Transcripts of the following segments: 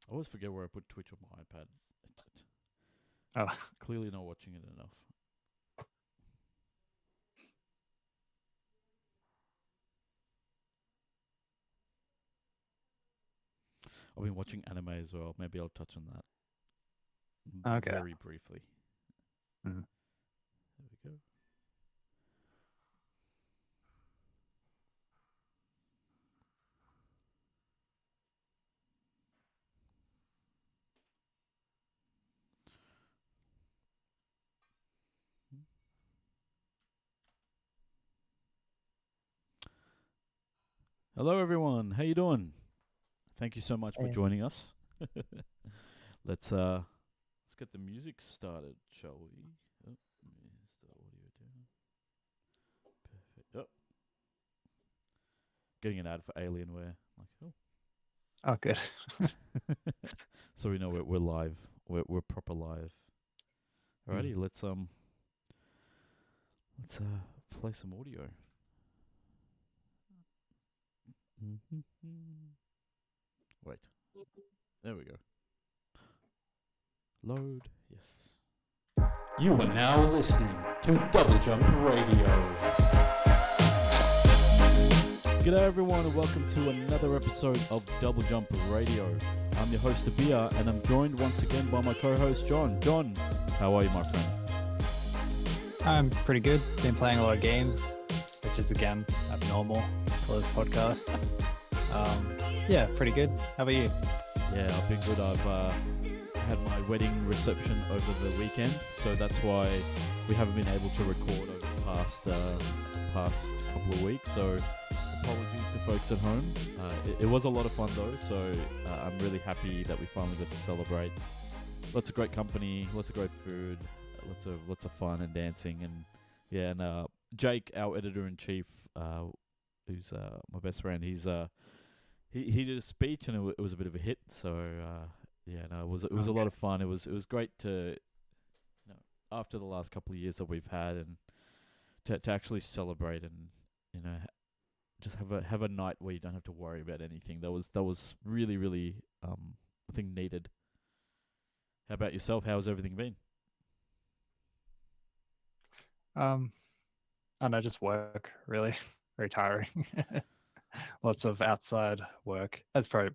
I always forget where I put Twitch on my iPad. Oh, Clearly not watching it enough. I've been watching anime as well. Maybe I'll touch on that okay. very briefly. Mm. There we go. Hello, everyone. How you doing? Thank you so much for Eh, joining us. let's get the music started, shall we? Oh, is the audio down? Perfect. Oh, getting an ad for Alienware. Like, oh. Oh, good. So we know we're live. We're proper live. Mm. Alrighty, let's play some audio. Wait, there we go. Load, yes. You are now listening to Doublejump Radio. G'day everyone and welcome to another episode of Doublejump Radio. I'm your host Abir and I'm joined once again by my co-host John. John, how are you, my friend? I'm pretty good. Been playing a lot of games, which is again abnormal for this podcast. Yeah, pretty good. How about you? Yeah, I've been good. I've had my wedding reception over the weekend, so that's why we haven't been able to record over the past couple of weeks. So apologies to folks at home. It was a lot of fun though, so I'm really happy that we finally got to celebrate. Lots of great company, lots of great food, lots of fun and dancing, and yeah. And Jake, our editor in chief, who's my best friend, he did a speech and it was a bit of a hit. So yeah, no, it was a lot of fun. It was great to, after the last couple of years that we've had, and to actually celebrate and just have a night where you don't have to worry about anything. That was really I think needed. How about yourself? How's everything been? I don't know, just work really. Very tiring. Lots of outside work. That's probably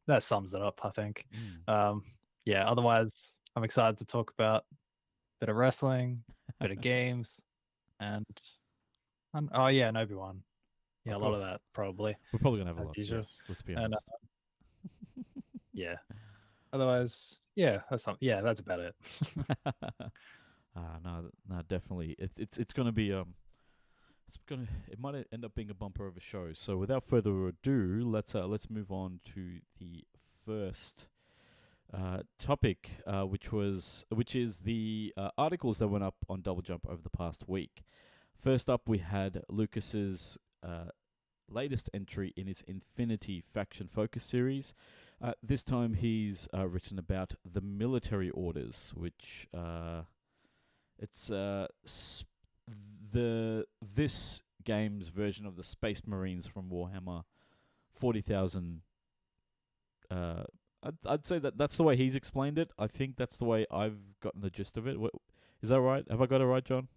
that sums it up, I think. Mm. Yeah, otherwise I'm excited to talk about a bit of wrestling, bit of games, and oh yeah, and Obi-Wan. Yeah, Of a lot of course, that probably we're probably gonna have a as lot. usual. Yes, let's be And honest. yeah, otherwise, yeah, that's about it. No, definitely. It's gonna be it might end up being a bumper of a show. So without further ado, let's move on to the first topic, which is the articles that went up on Doublejump over the past week. First up, we had Lucas's latest entry in his Infinity Faction Focus series. This time, he's written about the military orders, which it's this game's version of the Space Marines from Warhammer 40,000. I'd say that's the way he's explained it. I think that's the way I've gotten the gist of it. Is that right? Have I got it right, John?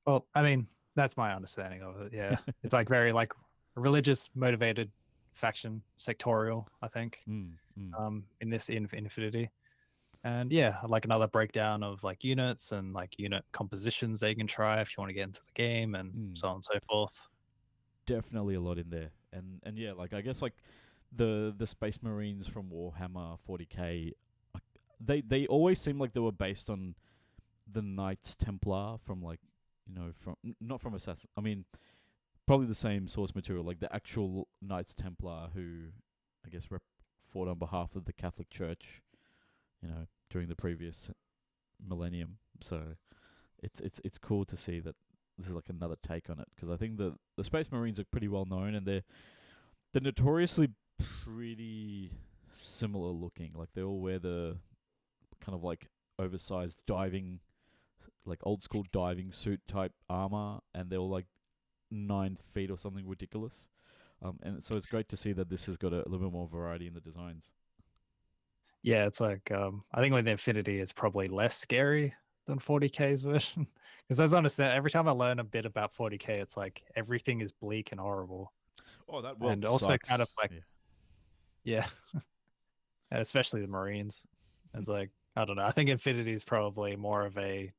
Well, I mean, that's my understanding of it. Yeah, it's like very like religious motivated faction, sectorial. I think. Mm, mm, In this Infinity, and yeah, like another breakdown of like units and like unit compositions that you can try if you want to get into the game, and mm. so on and so forth. Definitely a lot in there, and yeah, like I guess like the Space Marines from Warhammer 40k, they always seem like they were based on the Knights Templar from like from not from Assassin. I mean, probably the same source material, like the actual Knights Templar who I guess fought on behalf of the Catholic Church, during the previous millennium. So it's cool to see that this is like another take on it, because I think the Space Marines are pretty well known and they're notoriously pretty similar looking. Like they all wear the kind of like oversized diving, like old school diving suit type armor, and they're all like 9 feet or something ridiculous. And so it's great to see that this has got a little bit more variety in the designs. Yeah, it's like I think with Infinity, it's probably less scary than 40K's version. Because as I understand, every time I learn a bit about 40K, it's like everything is bleak and horrible, Oh, that world and also kind of sucks. like yeah, and especially the Marines. It's like I don't know. I think Infinity is probably more of a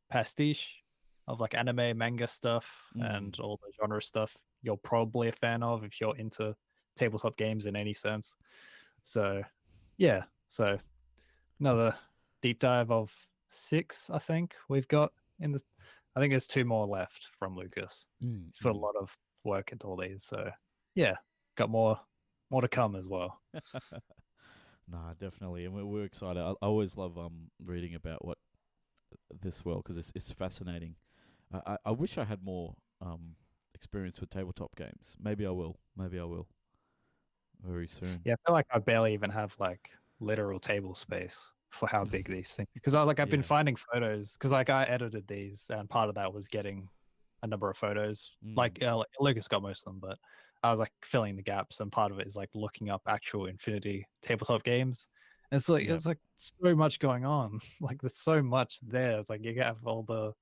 pastiche of like anime, manga stuff, Mm. and all the genre stuff you're probably a fan of if you're into tabletop games in any sense. So yeah, so another deep dive of 6, I think we've got in the. I think there's 2 more left from Lucas. Mm, He's put a mm. lot of work into all these, so yeah, got more to come as well. Nah, definitely, and we're excited. I always love reading about what this world because it's fascinating. I wish I had more experience with tabletop games. Maybe I will. Maybe I will very soon. Yeah, I feel like I barely even have like literal table space for how big these things. Because I've been Yeah. finding photos because like I edited these, and part of that was getting a number of photos. Mm. Like Lucas got most of them, but I was like filling the gaps, and part of it is like looking up actual Infinity tabletop games. And Yeah. it's like so much going on. Like there's so much there. It's like you have all the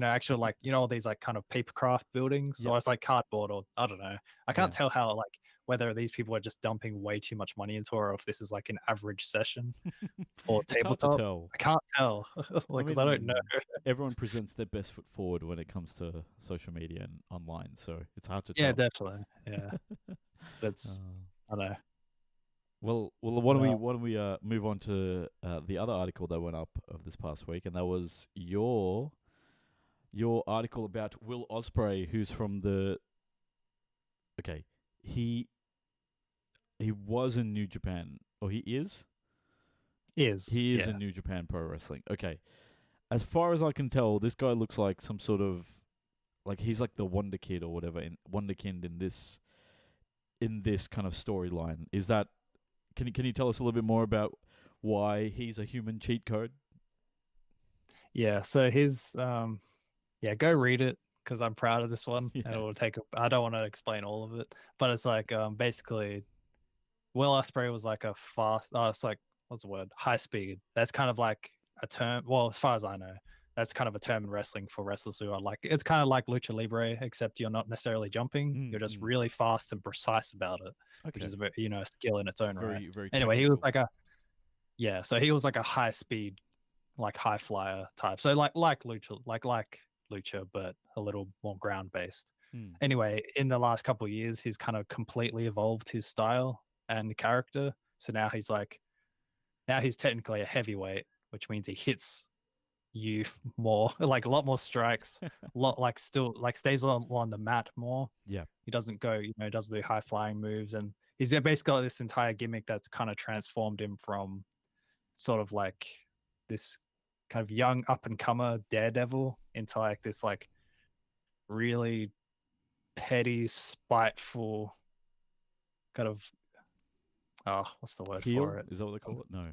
actual like all these like kind of papercraft buildings, Yep. or it's like cardboard, or I don't know. I can't Yeah. tell how like whether these people are just dumping way too much money into it, or if this is like an average session for It's hard to tabletop. tell. I can't tell, I like, because I don't know. mean, everyone presents their best foot forward when it comes to social media and online, so it's hard to Yeah, tell. definitely. Yeah, that's Uh, I don't know. well, But, why don't we move on to the other article that went up of this past week, and that was your article about Will Ospreay, who's from the okay, he he was in New Japan, or he is. He is yeah, in New Japan Pro Wrestling. Okay, as far as I can tell, this guy looks like some sort of like he's like the Wonder Kid or whatever in Wonderkind in this kind of storyline. Is that can you tell us a little bit more about why he's a human cheat code? yeah. So his yeah, go read it because I'm proud of this one, and it Yeah. will take. I don't want to explain all of it, but it's like basically Will Ospreay was like a fast. Oh, it's like what's the word? High speed. That's kind of like a term. Well, as far as I know, that's kind of a term in wrestling for wrestlers who are like. It's kind of like lucha libre, except you're not necessarily jumping. Mm, You're just mm. really fast and precise about it, which Okay. is a skill in its own right. Very very Anyway, he was technical. like a yeah. So he was like a high speed, like high flyer type. So like lucha, like lucha, but a little more ground based. Mm. Anyway, in the last couple of years, he's kind of completely evolved his style and character. So now he's technically a heavyweight, which means he hits you more, like a lot more strikes, a lot like still like stays on the mat more. Yeah. He doesn't go, doesn't do high flying moves, and he's basically got this entire gimmick that's kind of transformed him from sort of like this kind of young up and comer daredevil into like this like really petty, spiteful kind of what's the word for Heel? it? Is that what they call it? No.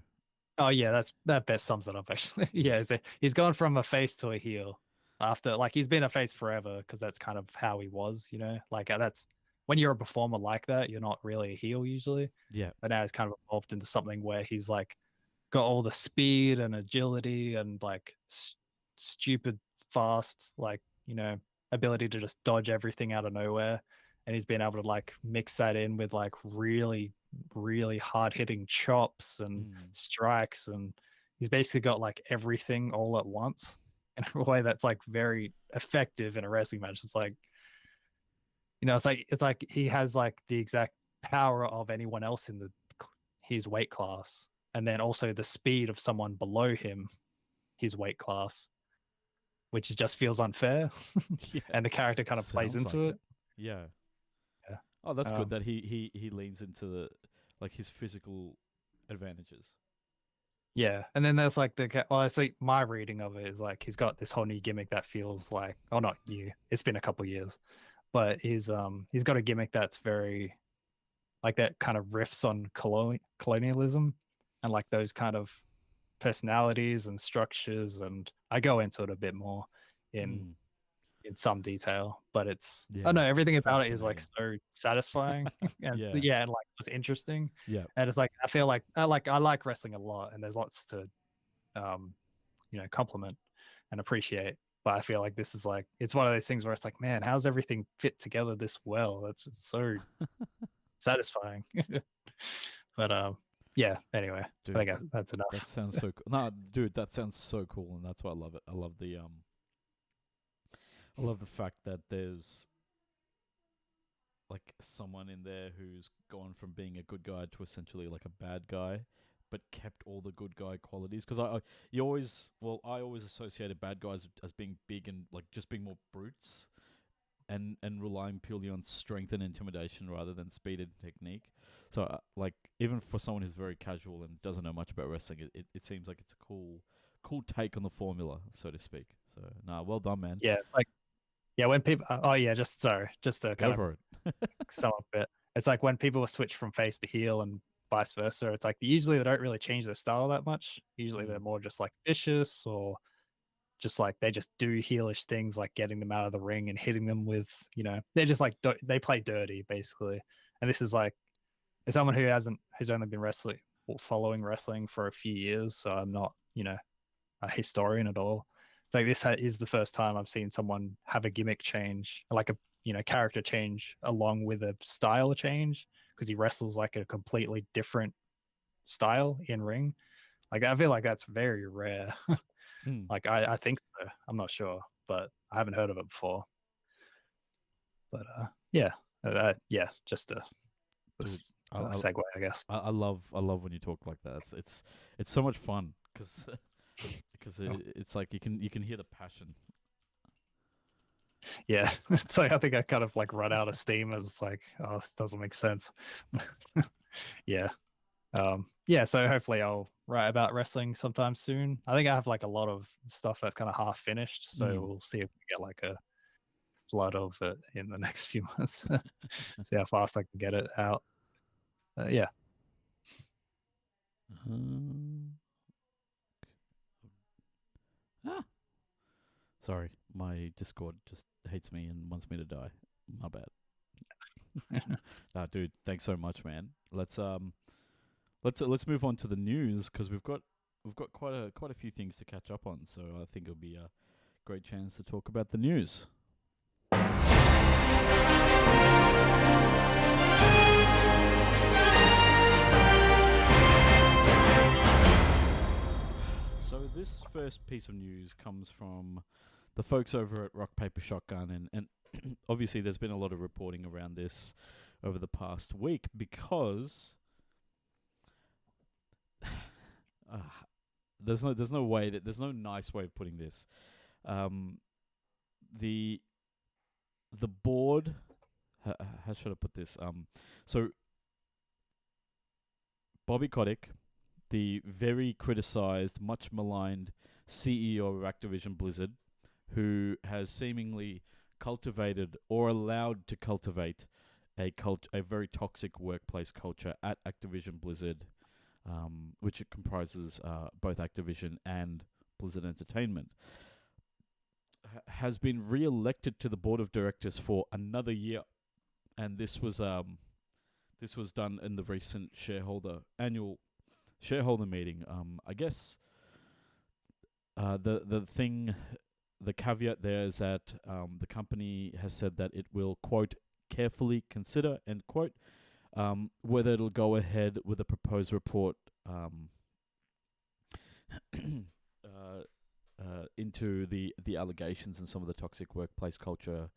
Oh yeah, that best sums it up actually. Yeah, so he's gone from a face to a heel after like he's been a face forever because that's kind of how he was, Like that's when you're a performer like that, you're not really a heel usually. Yeah. But now he's kind of evolved into something where he's like got all the speed and agility and like stupid fast, like ability to just dodge everything out of nowhere. And he's been able to like mix that in with like really, really hard hitting chops and Mm. strikes. And he's basically got like everything all at once in a way that's like very effective in a wrestling match. It's like, it's like he has like the exact power of anyone else in his weight class, and then also the speed of someone below him, his weight class, which just feels unfair. Yeah. And the character kind of plays Sounds into like it. it. Yeah. Yeah. Oh, that's good Um, that he leans into the like his physical advantages. yeah. And then there's like well, it's like my reading of it is like he's got this whole new gimmick that feels like, oh, not new. It's been a couple years, but he's got a gimmick that's very like that kind of riffs on colonialism and like those kind of personalities and structures. And I go into it a bit more in Mm. in some detail, but it's I Yeah, don't know, everything about it is like fascinating. so satisfying and Yeah, and like it's interesting. yeah. And it's like I feel like I like wrestling a lot, and there's lots to um compliment and appreciate. But I feel like this is like it's one of those things where it's like, man, how's everything fit together this well? It's so satisfying. But yeah. Anyway, I Dude, think that's enough. that sounds so cool. No, dude, that sounds so cool, and that's why I love it. I love the fact that there's like someone in there who's gone from being a good guy to essentially like a bad guy, but kept all the good guy qualities. Because I always associated bad guys as being big and like just being more brutes, and relying purely on strength and intimidation rather than speed and technique. So like even for someone who's very casual and doesn't know much about wrestling, it seems like it's a cool take on the formula, so to speak. So nah, well done, man. Yeah, it's like yeah, when people oh yeah, just to Go kind of for it. sum up a bit. It's like when people switch from face to heel and vice versa, it's like usually they don't really change their style that much. Usually they're more just like vicious or just like they just do heelish things like getting them out of the ring and hitting them with, they're just like they play dirty basically. And this is like as someone who's only been wrestling or following wrestling for a few years, so I'm not, a historian at all. It's like this is the first time I've seen someone have a gimmick change, like a character change along with a style change because he wrestles like a completely different style in ring. Like I feel like that's very rare. Mm. Like I think so. I'm not sure, but I haven't heard of it before. But yeah, just a Dude, segue, I guess. I love when you talk like that. It's so much fun because it's like you can hear the passion. Yeah, it's like I think I kind of like run out of steam as it's like, oh, this doesn't make sense. Yeah. Yeah, so hopefully I'll write about wrestling sometime soon. I think I have like a lot of stuff that's kind of half finished, so we'll see if we get like a flood of it in the next few months. See how fast I can get it out. Yeah. Ah, sorry, my Discord just hates me and wants me to die. My bad. Nah, dude, thanks so much, man. Let's move on to the news because we've got quite a few things to catch up on. So I think it'll be a great chance to talk about the news. So this first piece of news comes from the folks over at Rock Paper Shotgun, and obviously there's been a lot of reporting around this over the past week because there's no nice way of putting this. The board, how should I put this? So Bobby Kotick, the very criticized, much maligned CEO of Activision Blizzard, who has seemingly cultivated or allowed to cultivate a very toxic workplace culture at Activision Blizzard, which it comprises both Activision and Blizzard Entertainment, has been re-elected to the board of directors for another year, and this was done in the recent annual shareholder meeting. I guess the caveat there is that the company has said that it will, quote, carefully consider, end quote, whether it'll go ahead with a proposed report into the allegations and some of the toxic workplace culture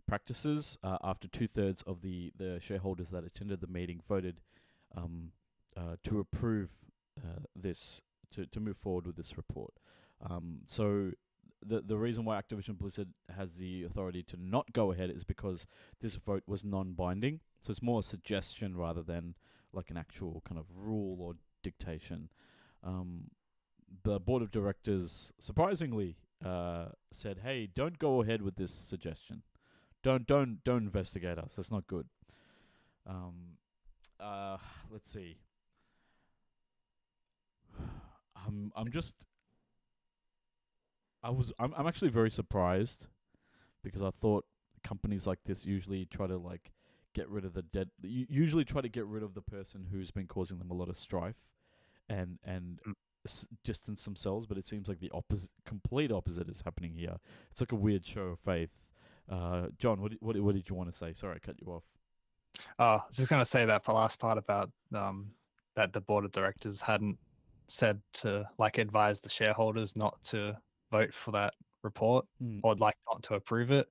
practices after 2/3 of the shareholders that attended the meeting voted to approve this, to move forward with this report. So the reason why Activision Blizzard has the authority to not go ahead is because this vote was non-binding. So it's more a suggestion rather than like an actual kind of rule or dictation. The board of directors surprisingly said, "Hey, don't go ahead with this suggestion. Don't investigate us. That's not good." Let's see. I'm actually very surprised because I thought companies like this usually try to like get rid of usually try to get rid of the person who's been causing them a lot of strife, and Mm. distance themselves. But it seems like the complete opposite is happening here. It's like a weird show of faith. John, what did you want to say? Sorry, I cut you off. Oh, I was just gonna say that the last part about that the board of directors hadn't said to like advise the shareholders not to vote for that report Mm. or like not to approve it.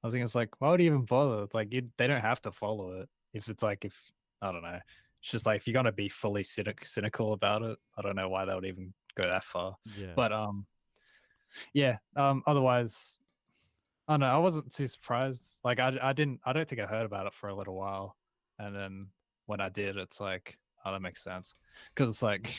I think it's like, why would you even bother? It's like they don't have to follow it. If it's like, if I don't know, it's just like if you're gonna be fully cynical about it, I don't know why they would even go that far. Yeah. But yeah. Otherwise, I don't know. I wasn't too surprised. Like I don't think I heard about it for a little while, and then when I did, it's like, oh, that makes sense, because it's like,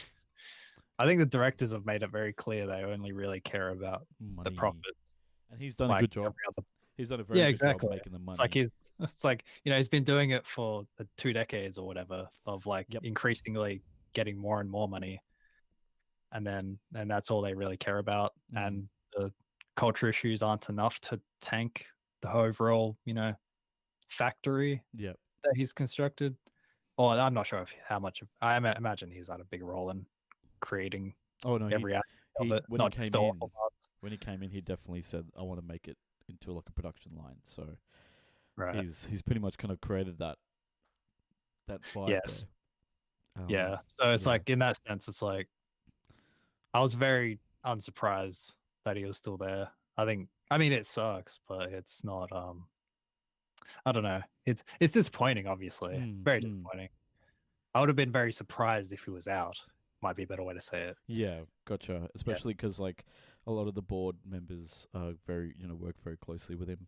I think the directors have made it very clear they only really care about the Money. profits. And he's done a Like good job. every other. He's done a very Yeah, good exactly. job making the money. It's like he's been doing it for 2 decades or whatever of like Yep. increasingly getting more and more money, and that's all they really care about. Mm. And the culture issues aren't enough to tank the overall, factory Yep. that he's constructed. Or I'm not sure how much of, imagine he's had a big role in creating Oh no, every aspect of it, when not he just came the in, awful parts. when he came in, he definitely said, "I want to make it into like a production line." So Right. he's pretty much kind of created that vibe. Yes. There. Yeah. So it's yeah. like in that sense, it's like I was very unsurprised that he was still there. I mean it sucks, but it's not I don't know. It's disappointing, obviously. Very disappointing. I would have been very surprised if he was out. Might be a better way to say it. Yeah, gotcha. Especially because like a lot of the board members very work very closely with him.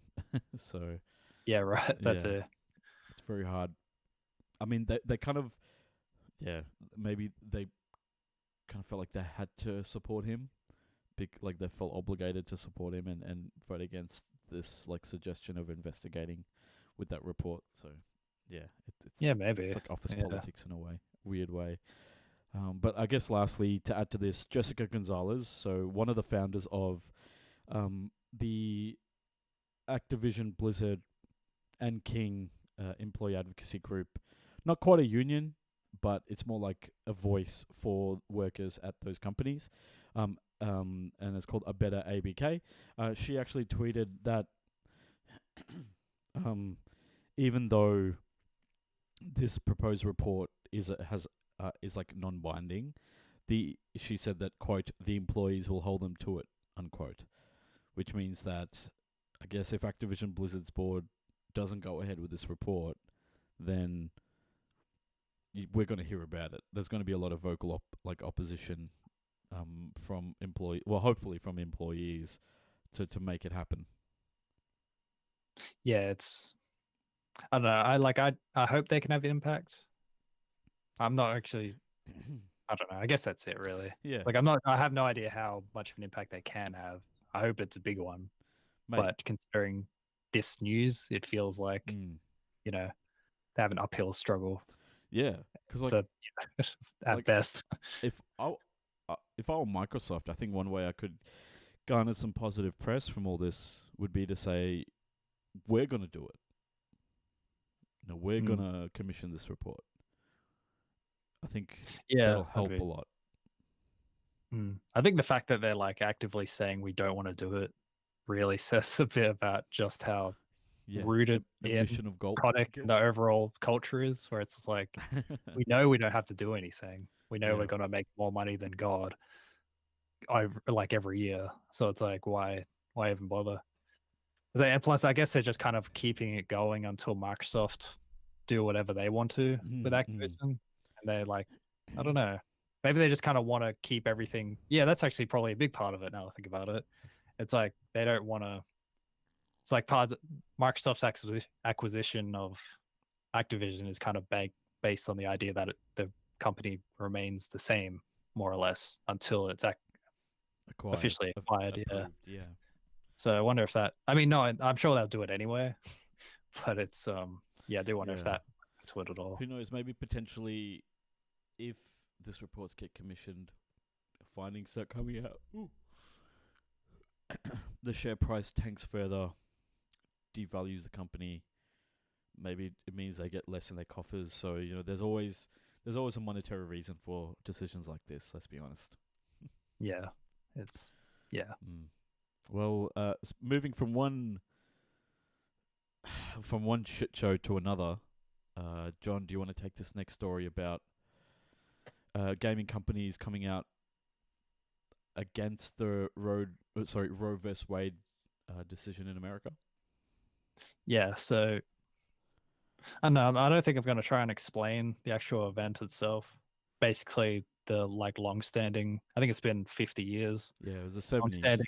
So yeah, right. That's yeah, it. it's very hard. I mean, they kind of maybe they kind of felt like they had to support him. Like they felt obligated to support him and vote against this like suggestion of investigating with that report. So yeah, it's Maybe it's like office politics in a way, weird way. But I guess lastly, to add to this, Jessica Gonzalez, so one of the founders of the Activision Blizzard and King employee advocacy group, not quite a union, but it's more like a voice for workers at those companies. And it's called A Better ABK. She actually tweeted that even though this proposed report is like non-binding, she said that, quote, the employees will hold them to it, unquote, which means that I guess if Activision Blizzard's board doesn't go ahead with this report, then we're going to hear about it. There's going to be a lot of vocal opposition from hopefully from employees to make it happen. Yeah, it's I don't know. I hope they can have an impact. I'm not actually I don't know. I guess that's it really. Yeah. It's like I have no idea how much of an impact they can have. I hope it's a big one. Mate. But considering this news, it feels like they have an uphill struggle. Yeah, because at best. If I were Microsoft, I think one way I could garner some positive press from all this would be to say, we're going to do it. We're going to commission this report. I think that'll help a lot. I think the fact that they're like actively saying we don't want to do it really says a bit about just how rooted the mission of Kotick and the overall culture is, where it's like we know we don't have to do anything. We know we're going to make more money than God every year. So it's like, why even bother? And plus, I guess they're just kind of keeping it going until Microsoft do whatever they want to with Activision. And they're like, I don't know. Maybe they just kind of want to keep everything. Yeah, that's actually probably a big part of it now I think about it. It's like they don't want to. It's like part of Microsoft's acquisition of Activision is kind of based on the idea that the company remains the same, more or less, until it's officially acquired. Yeah. So I wonder if that. I mean, no, I'm sure they'll do it anyway. But it's I do wonder if that to it at all. Who knows? Maybe potentially, if this reports get commissioned, findings start coming out, the share price tanks further. devalues the company. Maybe it means they get less in their coffers. So there's always a monetary reason for decisions like this. Let's be honest. Yeah, it's Mm. Well, moving from one shit show to another. John, do you want to take this next story about gaming companies coming out against the Roe vs. Wade decision in America? Yeah, so I don't think I'm going to try and explain the actual event itself. Basically, the long-standing, I think it's been 50 years. Yeah, it was the 70s. Long-standing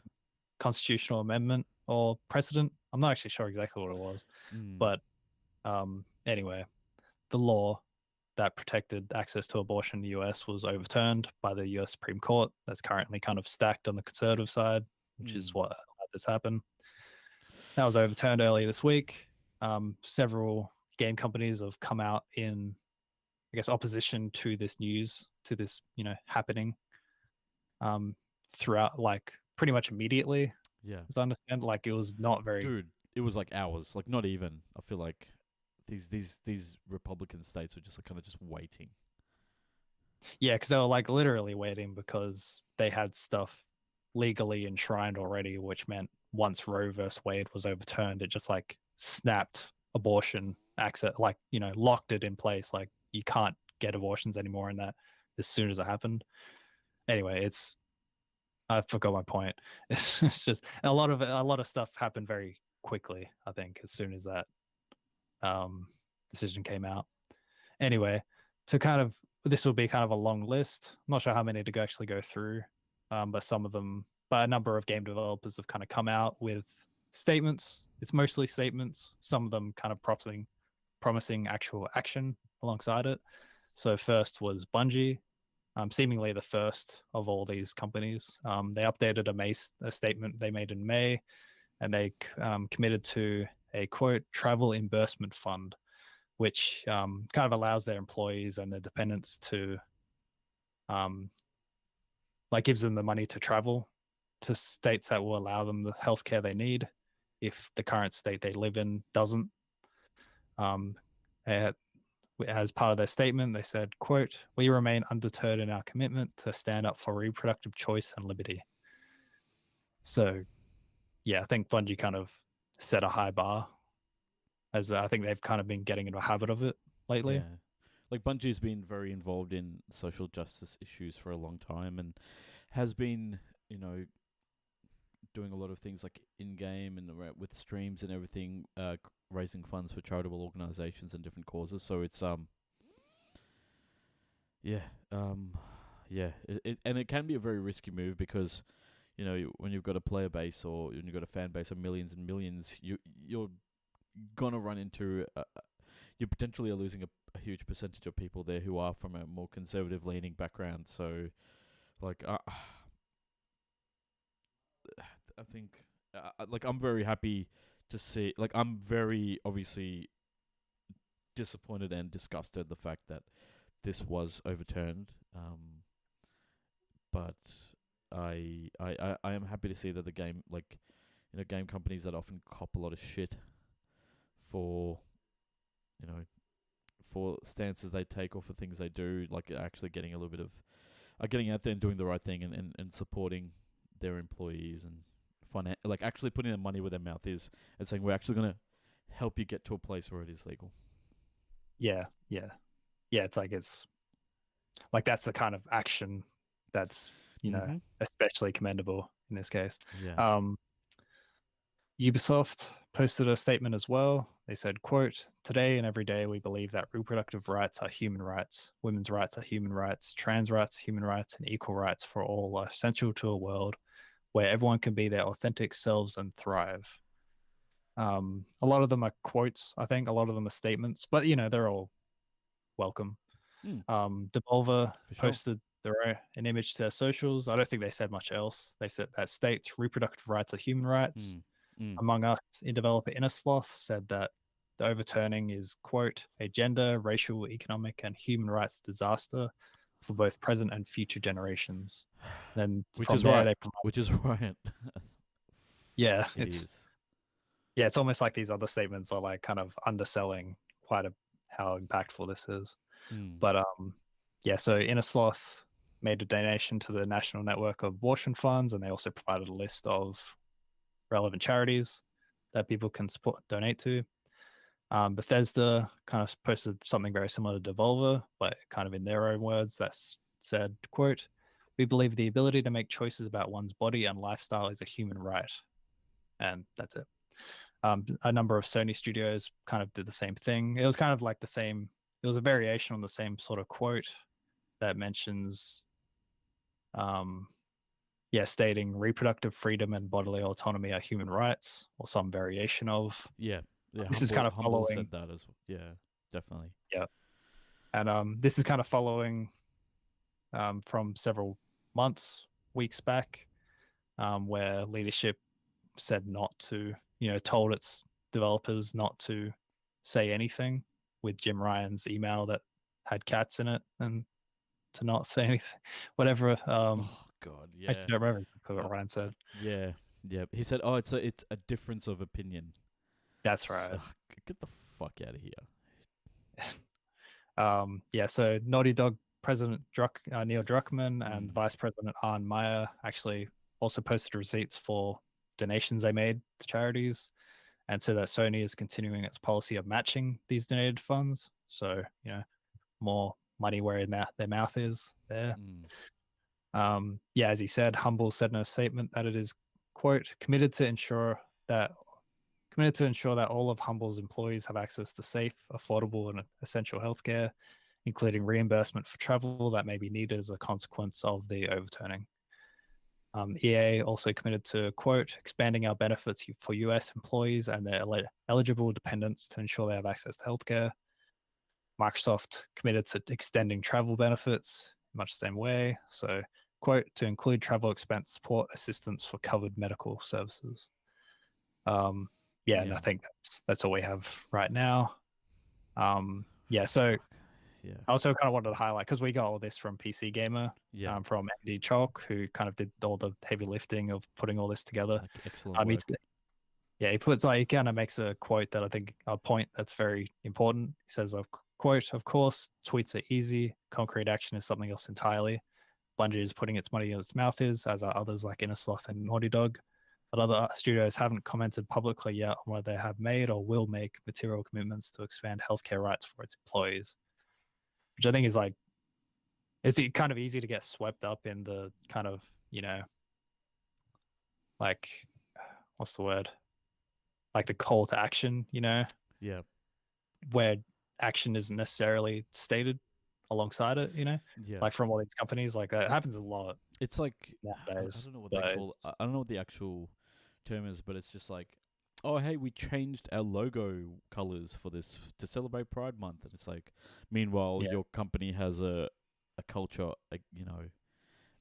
constitutional amendment or precedent. I'm not actually sure exactly what it was, but anyway, the law that protected access to abortion in the US was overturned by the US Supreme Court. That's currently kind of stacked on the conservative side, which is what let this happen. That was overturned earlier this week. Several game companies have come out in, I guess, opposition to this news, to this, happening throughout, pretty much immediately. Yeah. As I understand, it was not very... Dude, it was hours, not even. I feel like these Republican states were just kind of just waiting. Yeah, because they were literally waiting because they had stuff legally enshrined already, which meant once Roe versus Wade was overturned, it just snapped abortion access, locked it in place. You can't get abortions anymore, and that as soon as it happened. Anyway, I forgot my point. It's just a lot of stuff happened very quickly. I think as soon as that decision came out. Anyway, this will be kind of a long list. I'm not sure how many to actually go through, but a number of game developers have kind of come out with statements. It's mostly statements. Some of them kind of promising actual action alongside it. So first was Bungie, seemingly the first of all these companies. They updated a statement they made in May, and they committed to a, quote, travel reimbursement fund, which kind of allows their employees and their dependents to, gives them the money to travel to states that will allow them the healthcare they need if the current state they live in doesn't. As part of their statement, they said, quote, "We remain undeterred in our commitment to stand up for reproductive choice and liberty." So, yeah, I think Bungie kind of set a high bar, as I think they've kind of been getting into a habit of it lately. Yeah. Bungie's been very involved in social justice issues for a long time and has been, doing a lot of things in-game and with streams and everything, raising funds for charitable organizations and different causes. So it's and it can be a very risky move because, when you've got a player base or when you've got a fan base of millions and millions, you're gonna run into you potentially are losing a huge percentage of people there who are from a more conservative leaning background. So, I think, I'm very happy to see, I'm very obviously disappointed and disgusted the fact that this was overturned. But I am happy to see that the game, game companies that often cop a lot of shit for, for stances they take or for things they do, actually getting a little bit of, getting out there and doing the right thing and supporting their employees and actually putting their money where their mouth is and saying, we're actually going to help you get to a place where it is legal. Yeah. It's that's the kind of action that's, especially commendable in this case. Yeah. Ubisoft posted a statement as well. They said, quote, "Today and every day we believe that reproductive rights are human rights, women's rights are human rights, trans rights, human rights, and equal rights for all are essential to a world where everyone can be their authentic selves and thrive." A lot of them are quotes, I think. A lot of them are statements, but, they're all welcome. Devolver posted an image to their socials. I don't think they said much else. They said that states reproductive rights are human rights. Among Us, in developer Inner Sloth said that the overturning is, quote, "a gender, racial, economic, and human rights disaster for both present and future generations." Then which from is there, right. Which is right. Yeah, it is. yeah, it's almost like these other statements are like kind of underselling how impactful this is. But yeah, so Inner Sloth made a donation to the National Network of Abortion Funds, and they also provided a list of relevant charities that people can donate to. Bethesda kind of posted something very similar to Devolver, but kind of in their own words, that's said, quote, "We believe the ability to make choices about one's body and lifestyle is a human right." And that's it. A number of Sony studios kind of did the same thing. It was kind of like the same, it was a variation on the same sort of quote that mentions, stating reproductive freedom and bodily autonomy are human rights, or some variation of. Yeah. This is kind of Humble following. said that as well. Yeah, definitely. Yeah. And this is kind of following from several months, weeks back, where leadership said not to, told its developers not to say anything with Jim Ryan's email that had cats in it, and to not say anything, whatever. Oh God, I yeah. don't remember exactly what Ryan said. Yeah, yeah. He said, "Oh, it's a difference of opinion." That's right. Get the fuck out of here. Yeah, so Naughty Dog President Neil Druckmann and Vice President Arne Meyer actually also posted receipts for donations they made to charities, and said that Sony is continuing its policy of matching these donated funds. So, more money where their mouth is there. Yeah, as he said, Humble said in a statement that it is, quote, committed to ensure that all of Humble's employees have access to safe, affordable, and essential healthcare, including reimbursement for travel that may be needed as a consequence of the overturning. EA also committed to, quote, expanding our benefits for US employees and their eligible dependents to ensure they have access to healthcare. Microsoft committed to extending travel benefits in much the same way. So, quote, to include travel expense support assistance for covered medical services. And I think that's all we have right now. So Yeah. I also kind of wanted to highlight, because we got all this from PC Gamer, from Andy Chalk, who kind of did all the heavy lifting of putting all this together. Like, excellent work. He kind of makes a quote that I think a point that's very important. He says, quote, "Of course, tweets are easy. Concrete action is something else entirely. Bungie is putting its money in its mouth, as are others like Inner Sloth and Naughty Dog. But other studios haven't commented publicly yet on whether they have made or will make material commitments to expand healthcare rights for its employees," which I think is like, it's kind of easy to get swept up in the kind of, like, what's the word? Like the call to action, Yeah. where action isn't necessarily stated alongside it, Yeah. like from all these companies. Like that happens a lot. It's like, nowadays. I don't know what they call it. I don't know what the actual term is, but it's just like, oh, hey, we changed our logo colors for this to celebrate Pride Month. And it's like, meanwhile, your company has a culture,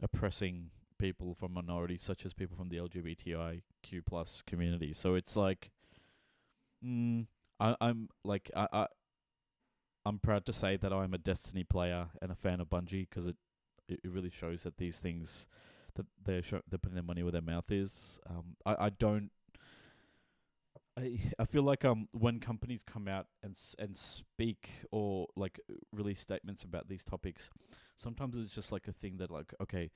oppressing people from minorities, such as people from the LGBTIQ plus community. So it's like, I'm proud to say that I'm a Destiny player and a fan of Bungie, because it really shows that these things, that they're putting their money where their mouth is. I feel like when companies come out and speak, or like release statements about these topics, sometimes it's just like a thing that, like, okay,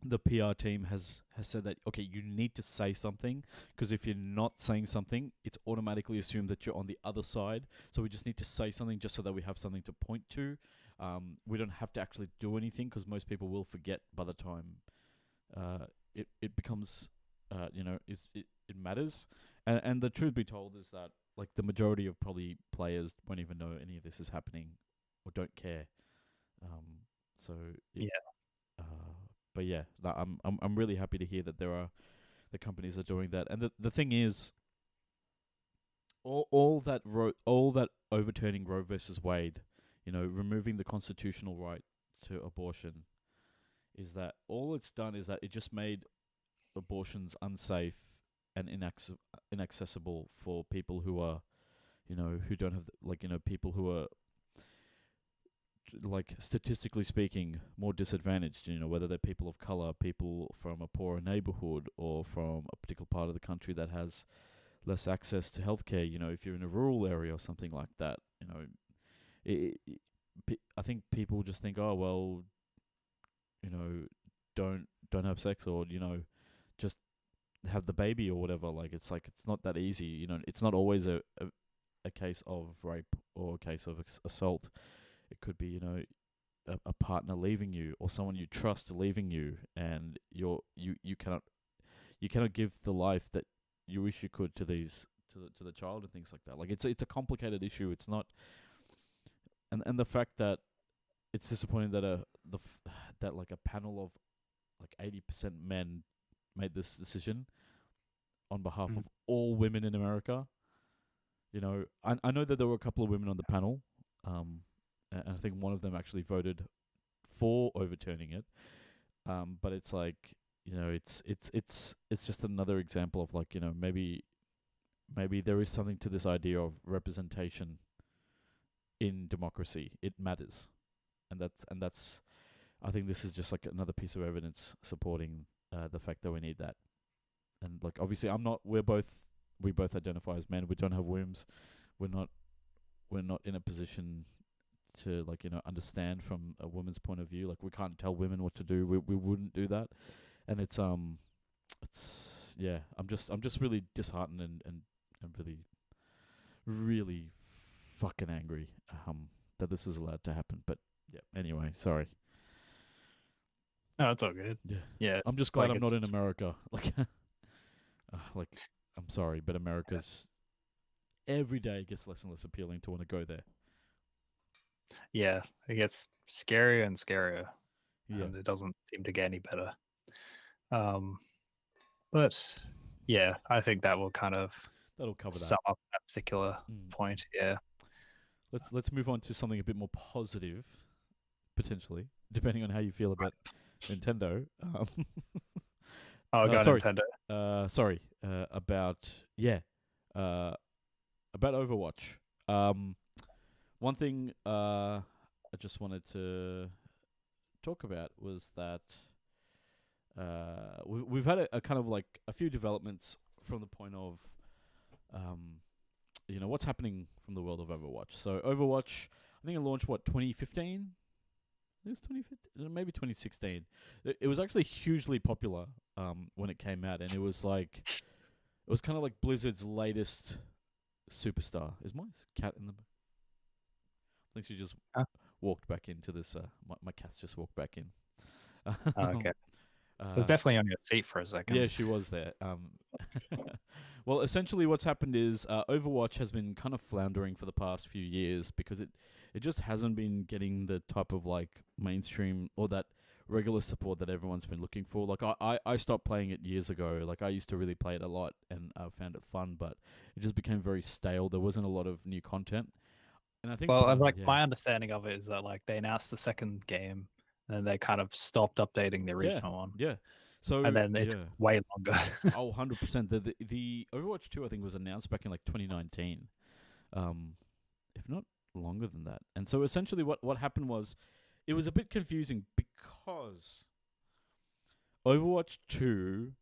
the PR team has said that, okay, you need to say something, because if you're not saying something, it's automatically assumed that you're on the other side. So we just need to say something just so that we have something to point to. We don't have to actually do anything, because most people will forget by the time it becomes, it matters. And the truth be told is that, like, the majority of probably players won't even know any of this is happening or don't care. But yeah, I'm really happy to hear that the companies are doing that. And the thing is, all that overturning Roe versus Wade, removing the constitutional right to abortion, is that all it's done is that it just made abortions unsafe and inaccessible for people who are, who don't have, people who are like statistically speaking, more disadvantaged. You know, whether they're people of color, people from a poorer neighborhood, or from a particular part of the country that has less access to healthcare. You know, if you're in a rural area or something like that, you know, I think people just think, oh well, you know, don't have sex, or you know, just have the baby or whatever. Like it's not that easy. You know, it's not always a case of rape or a case of assault. It could be, you know, a partner leaving you, or someone you trust leaving you, and you cannot give the life that you wish you could to the child and things like that. Like it's a complicated issue. It's not, and the fact that it's disappointing that that like a panel of like 80% men made this decision on behalf of all women in America. You know, I know that there were a couple of women on the panel, and I think one of them actually voted for overturning it. But it's like, you know, it's just another example of like, you know, maybe there is something to this idea of representation in democracy. It matters, and that's I think this is just like another piece of evidence supporting the fact that we need that. And like obviously we both identify as men. We don't have wombs. We're not in a position to like, you know, understand from a woman's point of view. Like we can't tell women what to do. We wouldn't do that. And it's yeah, I'm just really disheartened and really fucking angry that this was allowed to happen. But yeah, anyway, sorry. No, it's all good. Yeah. I'm just glad I'm not in America. Like like I'm sorry, but America's every day gets less and less appealing to want to go there. Yeah, it gets scarier and scarier, Yeah. and it doesn't seem to get any better. But yeah, I think that will kind of That'll cover sum that. up that particular point. Yeah. Let's move on to something a bit more positive, potentially, depending on how you feel about Nintendo. Sorry. Nintendo. About Overwatch. One thing I just wanted to talk about was that we've had a kind of like a few developments from the point of you know, what's happening from the world of Overwatch. So Overwatch, I think it launched 2015. It was 2015, maybe 2016. It was actually hugely popular when it came out, and it was kind of like Blizzard's latest superstar. Is my cat in the? I think she just walked back into this. My cat's just walked back in. Okay. It was definitely on your seat for a second. Yeah, she was there. Well, essentially what's happened is Overwatch has been kind of floundering for the past few years because it just hasn't been getting the type of like mainstream or that regular support that everyone's been looking for. Like I stopped playing it years ago. Like I used to really play it a lot and I found it fun, but it just became very stale. There wasn't a lot of new content. And I think my understanding of it is that like they announced the second game and then they kind of stopped updating the original one. Yeah. So and then it's way longer. 100%. The Overwatch 2 I think was announced back in like 2019. If not longer than that. And so essentially what happened was it was a bit confusing because Overwatch 2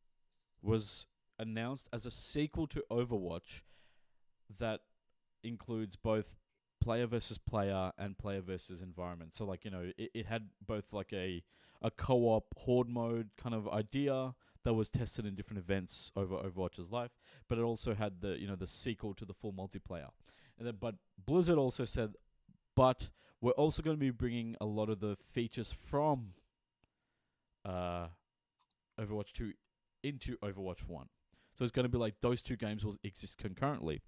was announced as a sequel to Overwatch that includes both player versus player and player versus environment. So like, you know, it had both like a co-op horde mode kind of idea that was tested in different events over Overwatch's life, but it also had the, you know, the sequel to the full multiplayer. And then, but Blizzard also said, but we're also going to be bringing a lot of the features from Overwatch 2 into Overwatch 1. So it's going to be like those two games will exist concurrently.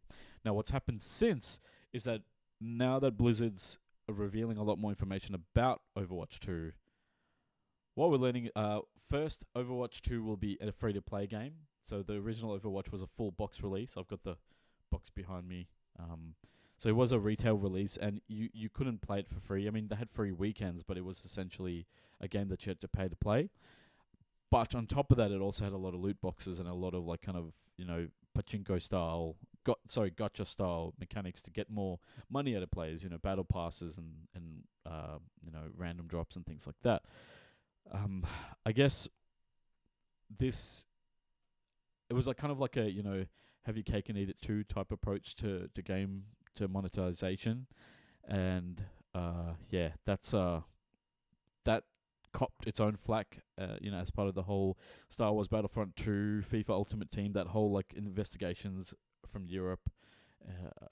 Now, what's happened since is that now that Blizzard's revealing a lot more information about Overwatch 2, what we're learning, first, Overwatch 2 will be a free-to-play game. So the original Overwatch was a full box release. I've got the box behind me. So it was a retail release, and you couldn't play it for free. I mean, they had free weekends, but it was essentially a game that you had to pay to play. But on top of that, it also had a lot of loot boxes and a lot of like kind of, you know, pachinko style, gotcha style mechanics to get more money out of players. You know, battle passes and random drops and things like that. I guess it was like kind of like a have your cake and eat it too type approach to game to monetization, and that's that copped its own flack, as part of the whole Star Wars Battlefront 2, FIFA Ultimate Team, that whole like investigations from Europe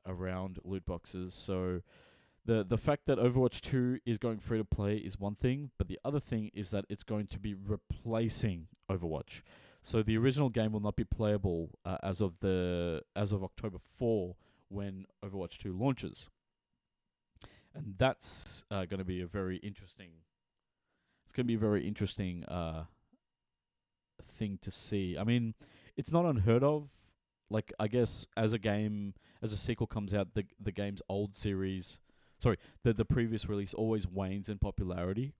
around loot boxes. So the fact that Overwatch 2 is going free to play is one thing, but the other thing is that it's going to be replacing Overwatch. So the original game will not be playable as of October 4 when Overwatch 2 launches, and that's going to be a very interesting. It's going to be a very interesting thing to see. I mean, it's not unheard of. Like, I guess as a sequel comes out, the game's old series, the previous release always wanes in popularity,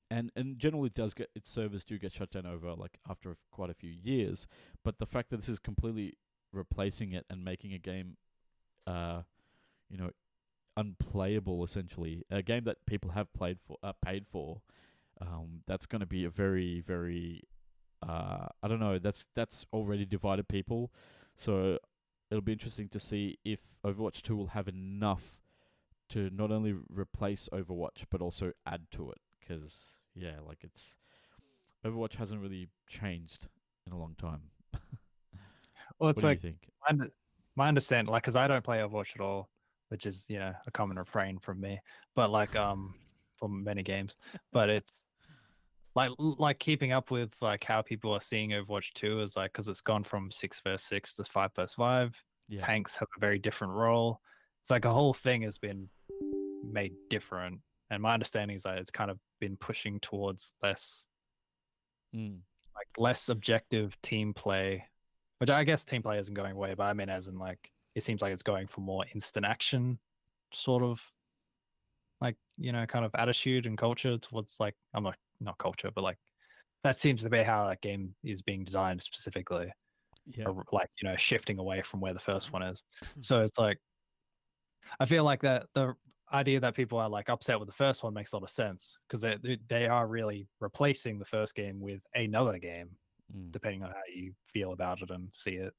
and generally does get its servers do get shut down over like after quite a few years. But the fact that this is completely replacing it and making a game, unplayable, essentially, a game that people have paid for. That's going to be a very, very, I don't know. That's already divided people, so it'll be interesting to see if Overwatch 2 will have enough to not only replace Overwatch but also add to it. Because Overwatch hasn't really changed in a long time. Well, it's what do you think? my understanding, like, because I don't play Overwatch at all, which is a common refrain from me, but like from many games, but it's like keeping up with like how people are seeing Overwatch 2 is like, because it's gone from 6 versus 6 to 5 versus 5. Yeah. Tanks have a very different role. It's like a whole thing has been made different, and my understanding is that it's kind of been pushing towards less objective team play, which I guess team play isn't going away, but I mean as in like it seems like it's going for more instant action sort of like kind of attitude and culture towards like, I'm not culture, but like that seems to be how that game is being designed specifically. Yeah. Or like shifting away from where the first one is. So it's like I feel like that the idea that people are like upset with the first one makes a lot of sense, because they are really replacing the first game with another game, depending on how you feel about it and see it,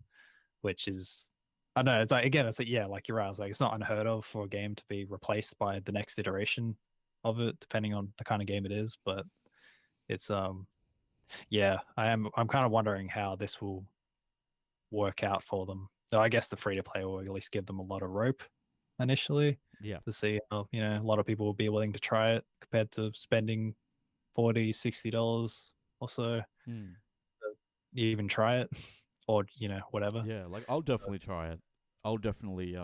which is, I don't know, it's like, again, it's like, yeah, like you're right, it's like it's not unheard of for a game to be replaced by the next iteration of it, depending on the kind of game it is. But it's I'm kind of wondering how this will work out for them. So I guess the free to play will at least give them a lot of rope initially, to see how a lot of people will be willing to try it compared to spending $40-$60 or so to even try it, or whatever. Yeah, like I'll definitely try it. I'll definitely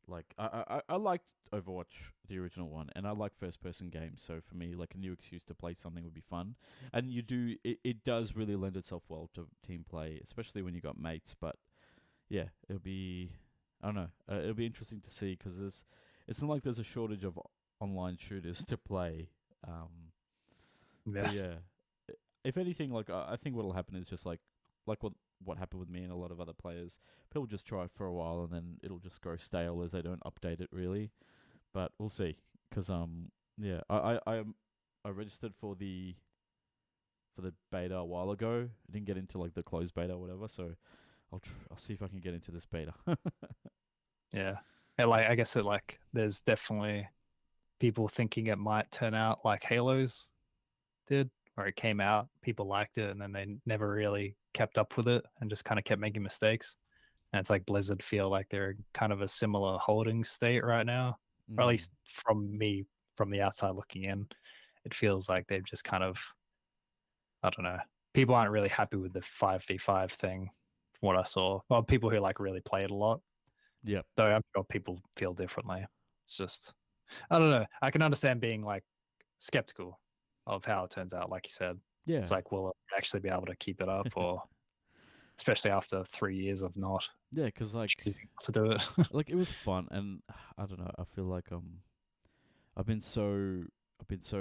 like I liked Overwatch, the original one, and I like first person games, so for me like a new excuse to play something would be fun. And it does really lend itself well to team play, especially when you got mates. But yeah, it'll be, I don't know, it'll be interesting to see, because it's not like there's a shortage of online shooters to play. But yeah, if anything, like I think what'll happen is just like what happened with me and a lot of other players. People just try it for a while and then it'll just grow stale as they don't update it really. But we'll see, because I registered for the beta a while ago. I didn't get into like the closed beta or whatever, so I'll see if I can get into this beta. Yeah, and like I guess there's definitely people thinking it might turn out like Halo's did, where it came out, people liked it, and then they never really kept up with it and just kind of kept making mistakes. And it's like Blizzard feel like they're kind of a similar holding state right now, or at least from the outside looking in, it feels like they've just kind of, I don't know, people aren't really happy with the 5v5 thing from what I saw. Well, people who like really play it a lot. Yep. Though I'm sure people feel differently. It's just, I don't know. I can understand being like skeptical of how it turns out, like you said. Yeah. It's like, will it actually be able to keep it up, or especially after 3 years of not? Yeah, because like to do it, like it was fun, and I don't know. I feel like I've been so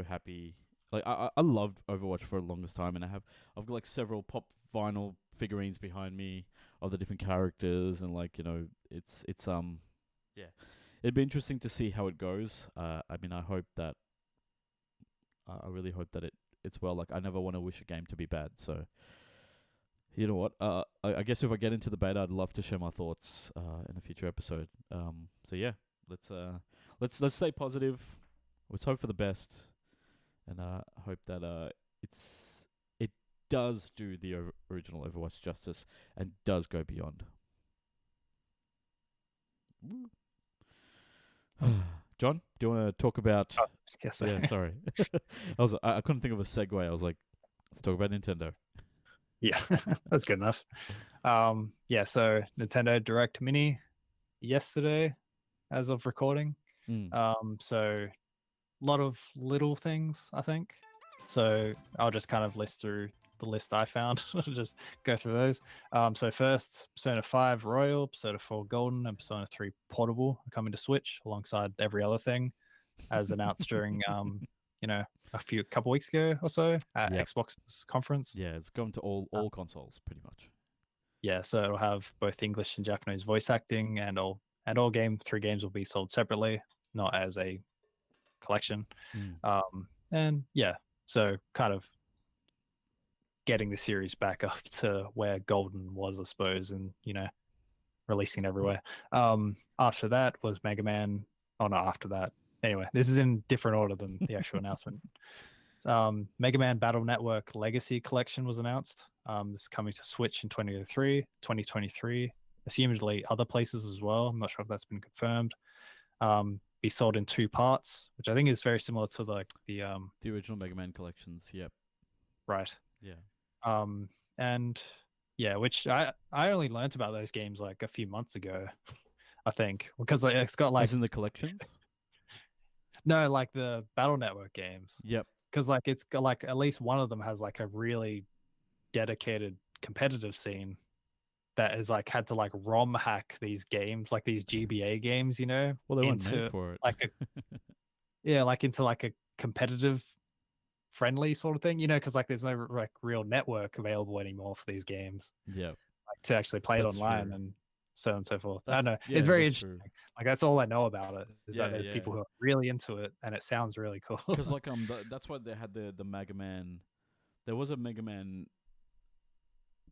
happy. Like I loved Overwatch for the longest time, and I've got like several pop vinyl figurines behind me of the different characters, and like it's it'd be interesting to see how it goes. I mean, I really hope that it's well. Like, I never want to wish a game to be bad. So, you know what? I guess if I get into the beta, I'd love to share my thoughts in a future episode. So yeah, let's stay positive. Let's hope for the best, and hope that it does do the original Overwatch justice and does go beyond. John, do you want to talk about? Yes. Yeah, sorry. I couldn't think of a segue. I was like, let's talk about Nintendo. Yeah, that's good enough. Yeah, so Nintendo Direct Mini yesterday, as of recording. So a lot of little things, I think. So I'll just kind of list through the list I found. Just go through those. So first, Persona 5 Royal, Persona 4 Golden, and Persona 3 Portable are coming to Switch alongside every other thing, as announced during a couple weeks ago or so at Xbox's conference. Yeah, it's going to all consoles pretty much. Yeah, so it'll have both English and Japanese voice acting, and all three games will be sold separately, not as a collection. And yeah, so kind of getting the series back up to where Golden was, I suppose, and releasing it everywhere. After that was Mega Man. Oh no, after that. Anyway, this is in different order than the actual announcement. Mega Man Battle Network Legacy Collection was announced. This is coming to Switch in 2023, assumedly other places as well. I'm not sure if that's been confirmed. Be sold in 2 parts, which I think is very similar to the original Mega Man collections. Yep. Right. Yeah. And yeah, which I only learnt about those games like a few months ago, I think, because it's got like as in the collections. No, like the Battle Network games. Yep. Because like it's got like at least one of them has like a really dedicated competitive scene that is like had to like ROM hack these games, like these GBA games, Well, they weren't made for it. Like into like a competitive friendly sort of thing, because like there's no like real network available anymore for these games. Yeah. Like to actually play it online true. and so on and so forth. I That's- don't know. yeah, It's very that's interesting. true. Like that's all I know about it is Yeah, that there's yeah. people who are really into it and it sounds really cool. Because like that's why they had the Mega Man. There was a Mega Man.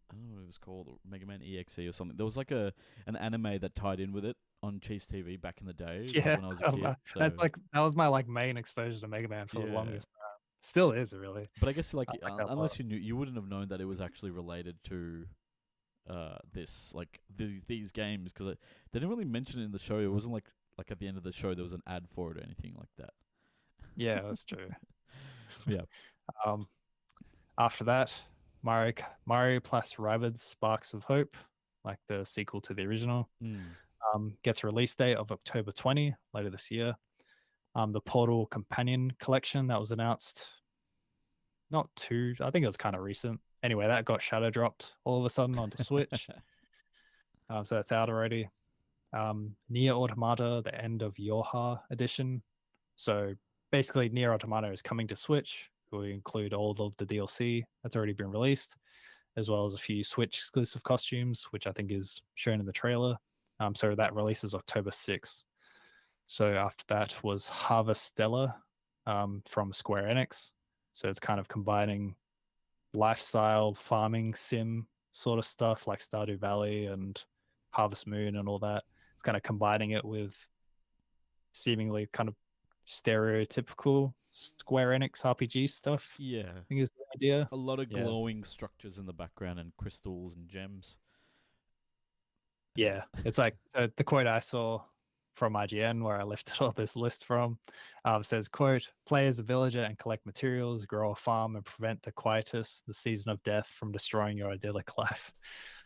I don't know what it was called, Mega Man EXE or something. There was like an anime that tied in with it on Cheese TV back in the day. Like Yeah, when I was a kid. So. that's like that was my like main exposure to Mega Man for the longest time. Still is really. But I guess like unless you knew, you wouldn't have known that it was actually related to this like these games, because they didn't really mention it in the show. It wasn't like at the end of the show there was an ad for it or anything like that. Yeah, that's true. Yeah. After that, Mario plus Rabbids Sparks of Hope, like the sequel to the original, gets a release date of October 20 later this year. The Portal Companion Collection that was announced I think it was kind of recent. Anyway, that got shadow dropped all of a sudden onto Switch. So that's out already. Nier Automata, the End of Yorha edition. So basically, Nier Automata is coming to Switch. We include all of the DLC that's already been released, as well as a few Switch exclusive costumes, which I think is shown in the trailer. So that releases October 6th. So after that was Harvestella from Square Enix. So it's kind of combining lifestyle farming sim sort of stuff like Stardew Valley and Harvest Moon and all that. It's kind of combining it with seemingly kind of stereotypical Square Enix RPG stuff. Yeah. I think is the idea. A lot of glowing structures in the background and crystals and gems. Yeah, it's like the quote I saw from IGN, where I lifted all this list from, says, quote, play as a villager and collect materials, grow a farm, and prevent the quietus, the season of death, from destroying your idyllic life.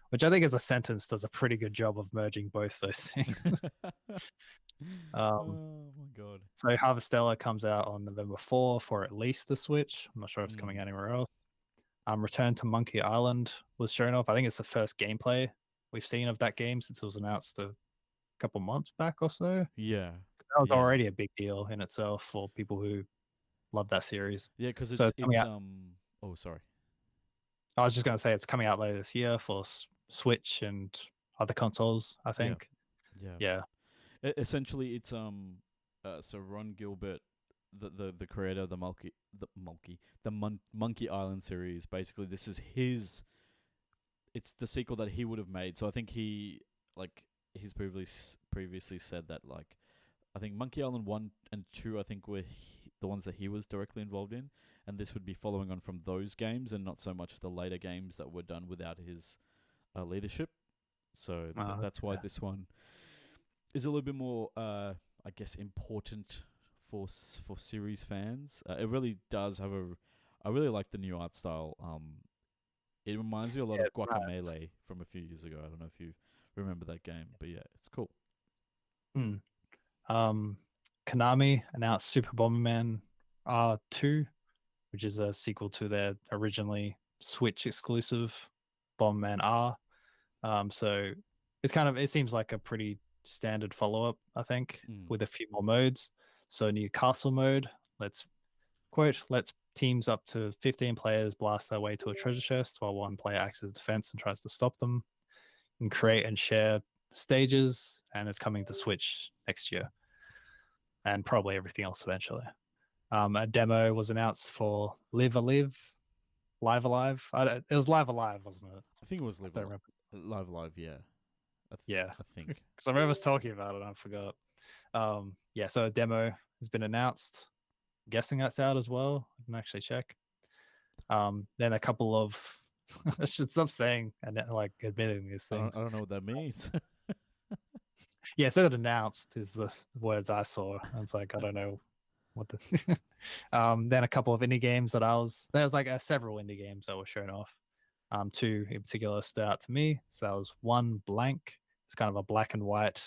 Which I think as a sentence does a pretty good job of merging both those things. Oh my god. So Harvestella comes out on November 4 for at least the Switch. I'm not sure if it's coming anywhere else. Return to Monkey Island was shown off. I think it's the first gameplay we've seen of that game since it was announced a couple months back or so. Yeah. That was already a big deal in itself for people who love that series. Yeah, because it's oh, sorry. I was just going to say it's coming out later this year for Switch and other consoles, I think. Yeah. Essentially, it's so Ron Gilbert, the creator of Monkey Island series. Basically, this is his. It's the sequel that he would have made. So I think he's previously said that I think Monkey Island 1 and 2 I think were the ones that he was directly involved in, and this would be following on from those games and not so much the later games that were done without his leadership. So that's why this one is a little bit more, I guess, important for series fans. It really does have I really like the new art style. It reminds me a lot of Guacamelee from a few years ago. I don't know if you remember that game, but yeah, it's cool. Konami announced Super Bomberman R2, which is a sequel to their originally Switch exclusive Bomberman R. So it seems like a pretty standard follow-up, I think, with a few more modes. So new castle mode, let's teams up to 15 players blast their way to a treasure chest while one player acts as defense and tries to stop them. You can create and share stages, and it's coming to Switch next year. And probably everything else eventually. A demo was announced for Live Alive. It was Live Alive, wasn't it? I think it was Live Alive, yeah. Yeah. I think. Because I remember us talking about it and I forgot. So a demo has been announced. I'm guessing that's out as well. I can actually check. Then a couple of... I should stop saying and admitting these things. I don't know what that means. Yeah, so announced is the words I saw. And it's I don't know what the. Then a couple of indie games there was several indie games that were shown off. Two in particular stood out to me. So that was one, Blank. It's kind of a black and white,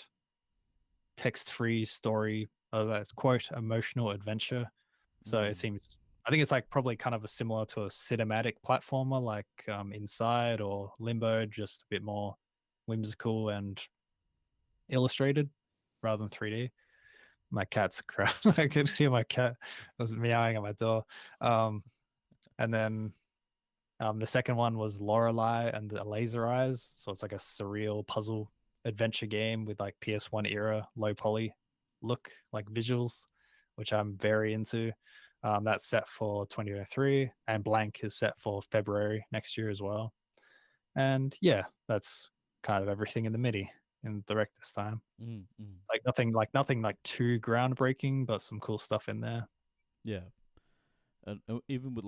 text-free story. That's quote emotional adventure. So it seems. I think it's probably kind of similar to a cinematic platformer like Inside or Limbo, just a bit more whimsical and illustrated rather than 3D. My cat's crap. I could see my cat was meowing at my door. And then the second one was Lorelei and the Laser Eyes. So it's like a surreal puzzle adventure game with PS1 era low poly look, visuals, which I'm very into. That's set for 2023, and Blank is set for February next year as well. And yeah, that's kind of everything in the MIDI in direct this time. Nothing too groundbreaking, but some cool stuff in there. Yeah, and even with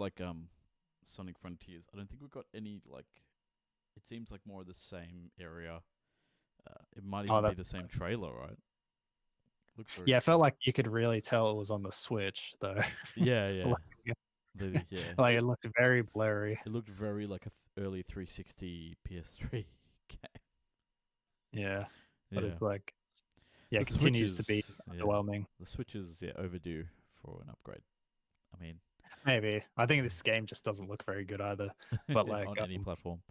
Sonic Frontiers, I don't think we've got any it seems like more of the same area. It might even be the same trailer, right? Yeah, it felt like you could really tell it was on the Switch though. Yeah. It looked very blurry. It looked very like a early 360 PS3 game. Yeah, but it's it continues to be underwhelming. The Switch is overdue for an upgrade. I mean, maybe. I think this game just doesn't look very good either. But on any platform.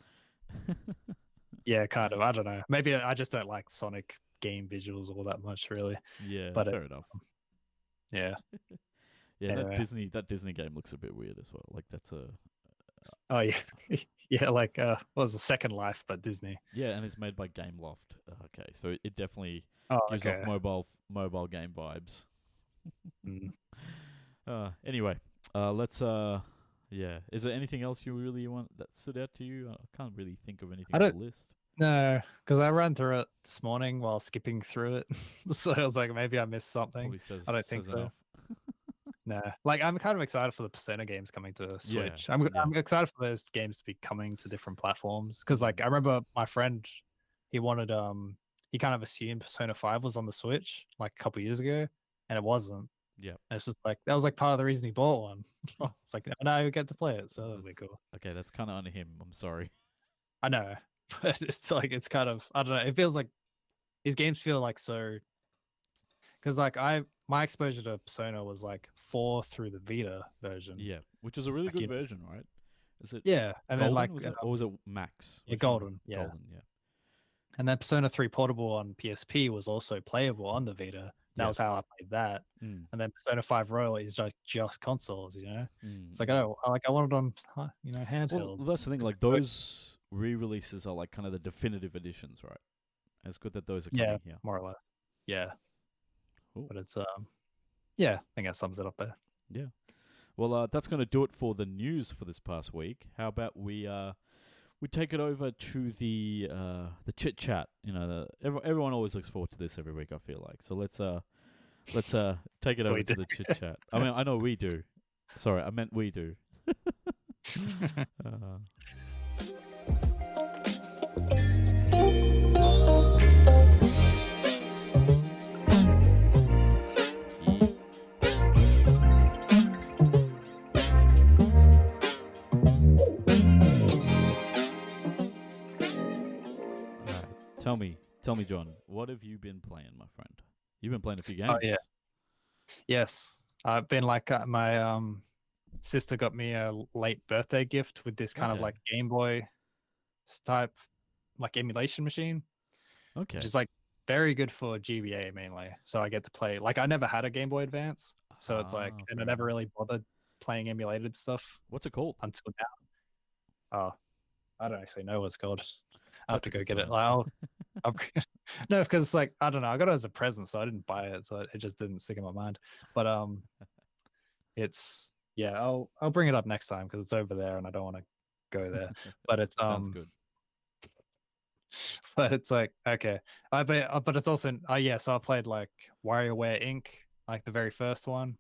Yeah, kind of. I don't know. Maybe I just don't like Sonic game visuals all that much, really. Yeah, but fair enough. Yeah. Yeah, anyway. that Disney game looks a bit weird as well. That's a. Oh yeah, yeah. What was the Second Life, but Disney? Yeah, and it's made by Gameloft. Okay, so it definitely gives off mobile game vibes. Anyway, let's. Yeah. Is there anything else you really want that stood out to you? I can't really think of anything on the list. No, because I ran through it this morning while skipping through it, so I was maybe I missed something. I don't think so. No, I'm kind of excited for the Persona games coming to Switch. Yeah, I'm excited for those games to be coming to different platforms because, I remember my friend, he wanted he kind of assumed Persona 5 was on the Switch a couple years ago, and it wasn't. Yeah, and it's just that was part of the reason he bought one. It's now you get to play it, so that'll be cool. Okay, that's kind of on him. I'm sorry. I know, but it's it's kind of, I don't know. It feels like his games feel so. Because my exposure to Persona was 4 through the Vita version. Yeah, which is a really good version, right? Is it? Yeah, and Golden, then or was it Max? Yeah, Golden. Yeah. Golden, yeah. And then Persona 3 Portable on PSP was also playable on the Vita. That was how I played that. And then Persona 5 Royal is just consoles, It's I want it on, handhelds. Well, that's the thing. Those re-releases are kind of the definitive editions, right? It's good that those are coming here. More or less. Yeah. Cool. But it's yeah, I think that sums it up there. Yeah. Well, that's going to do it for the news for this past week. How about we take it over to the chit chat? You know, everyone always looks forward to this every week, I feel like. So let's take it over to the chit chat. I mean, I know we do. Sorry, I meant we do. Tell me, John, what have you been playing, my friend? You've been playing a few games. Oh yeah. Yes, I've been like my sister got me a late birthday gift with this kind of Okay. like Game Boy type like emulation machine, Okay. which is like very good for GBA mainly. So I get to play like I never had a Game Boy Advance, so it's like, and I never really bothered playing emulated stuff. What's it called? Until now. Oh, I don't actually know what it's called. I have That's to a go good get it. sign. Like, no, because it's like I don't know. I got it as a present, so I didn't buy it, so it just didn't stick in my mind. But it's yeah. I'll bring it up next time because it's over there, and I don't want to go there. But it's Sounds good. But it's like okay. But it's also yeah. So I played like WarioWare Inc. like the very first one,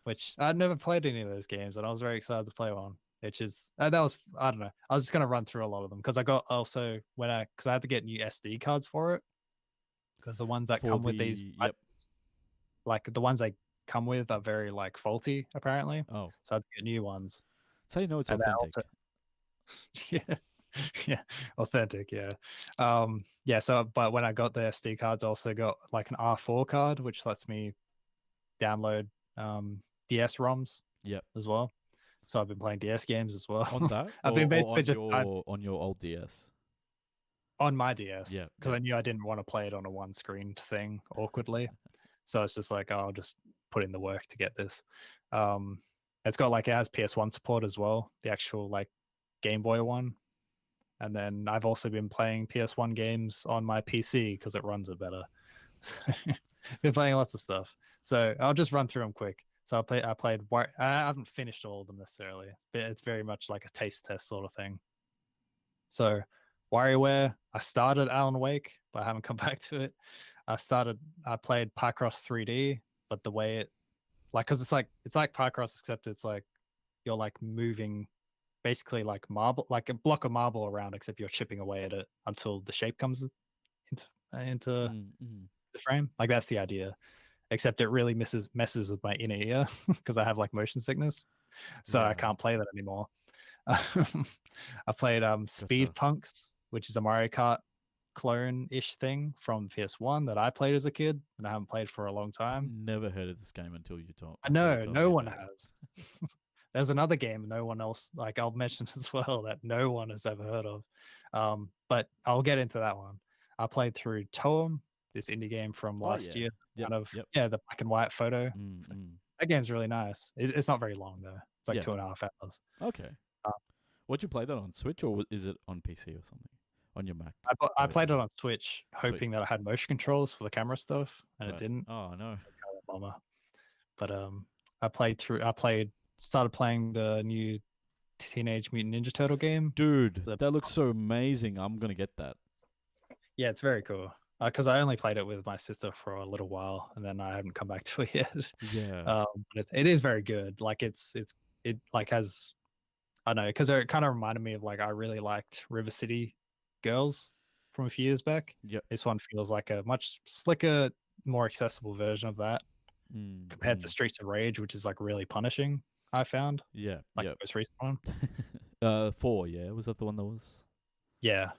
which I'd never played any of those games, and I was very excited to play one. Which is that was I don't know. I was just gonna run through a lot of them because I got also because I had to get new SD cards for it because the ones that come with these, like the ones they come with are very like faulty apparently. Oh, so I had to get new ones. So you know it's authentic. Yeah, yeah, authentic. Yeah, yeah. So, but when I got the SD cards, I also got like an R4 card, which lets me download DS ROMs. Yep. As well. So I've been playing DS games as well. On that? I've been basically on your old DS. On my DS. Yeah. Because I knew I didn't want to play it on a one screen thing awkwardly. So it's just like, oh, I'll just put in the work to get this. It's got like it has PS1 support as well, the actual like Game Boy one. And then I've also been playing PS1 games on my PC because it runs it better. So been playing lots of stuff. So I'll just run through them quick. So I played. I haven't finished all of them necessarily. It's very much like a taste test sort of thing. So WarioWare, I started Alan Wake, but I haven't come back to it. I played Picross 3D, but the way it, like, because it's like Picross, except it's like you're like moving, basically like marble, like a block of marble around, except you're chipping away at it until the shape comes into the frame. Like that's the idea. Except it really messes with my inner ear because I have like motion sickness, so I can't play that anymore. I played Speed Punks, which is a Mario Kart clone-ish thing from PS1 that I played as a kid and I haven't played for a long time. Never heard of this game until you told. I know, no one has. There's another game no one else, like I'll mention as well, that no one has ever heard of. But I'll get into that one. I played through Toem, this indie game from last year. The black and white photo. That game's really nice. It's not very long though. It's like 2.5 hours. Okay. Would you play that on Switch or is it on PC or something? On your Mac? I played it on Switch, hoping that I had motion controls for the camera stuff, and it didn't. Oh no. Bummer. But started playing the new Teenage Mutant Ninja Turtle game. Dude, that looks so amazing. I'm gonna get that. Yeah, it's very cool. Because I only played it with my sister for a little while, and then I haven't come back to it yet. Yeah. But it is very good. Like it like has, I don't know, because it kind of reminded me of like I really liked River City Girls from a few years back. Yep. This one feels like a much slicker, more accessible version of that compared to Streets of Rage, which is like really punishing. I found. Yeah. Like the most recent one. 4. Yeah. Was that the one that was? Yeah.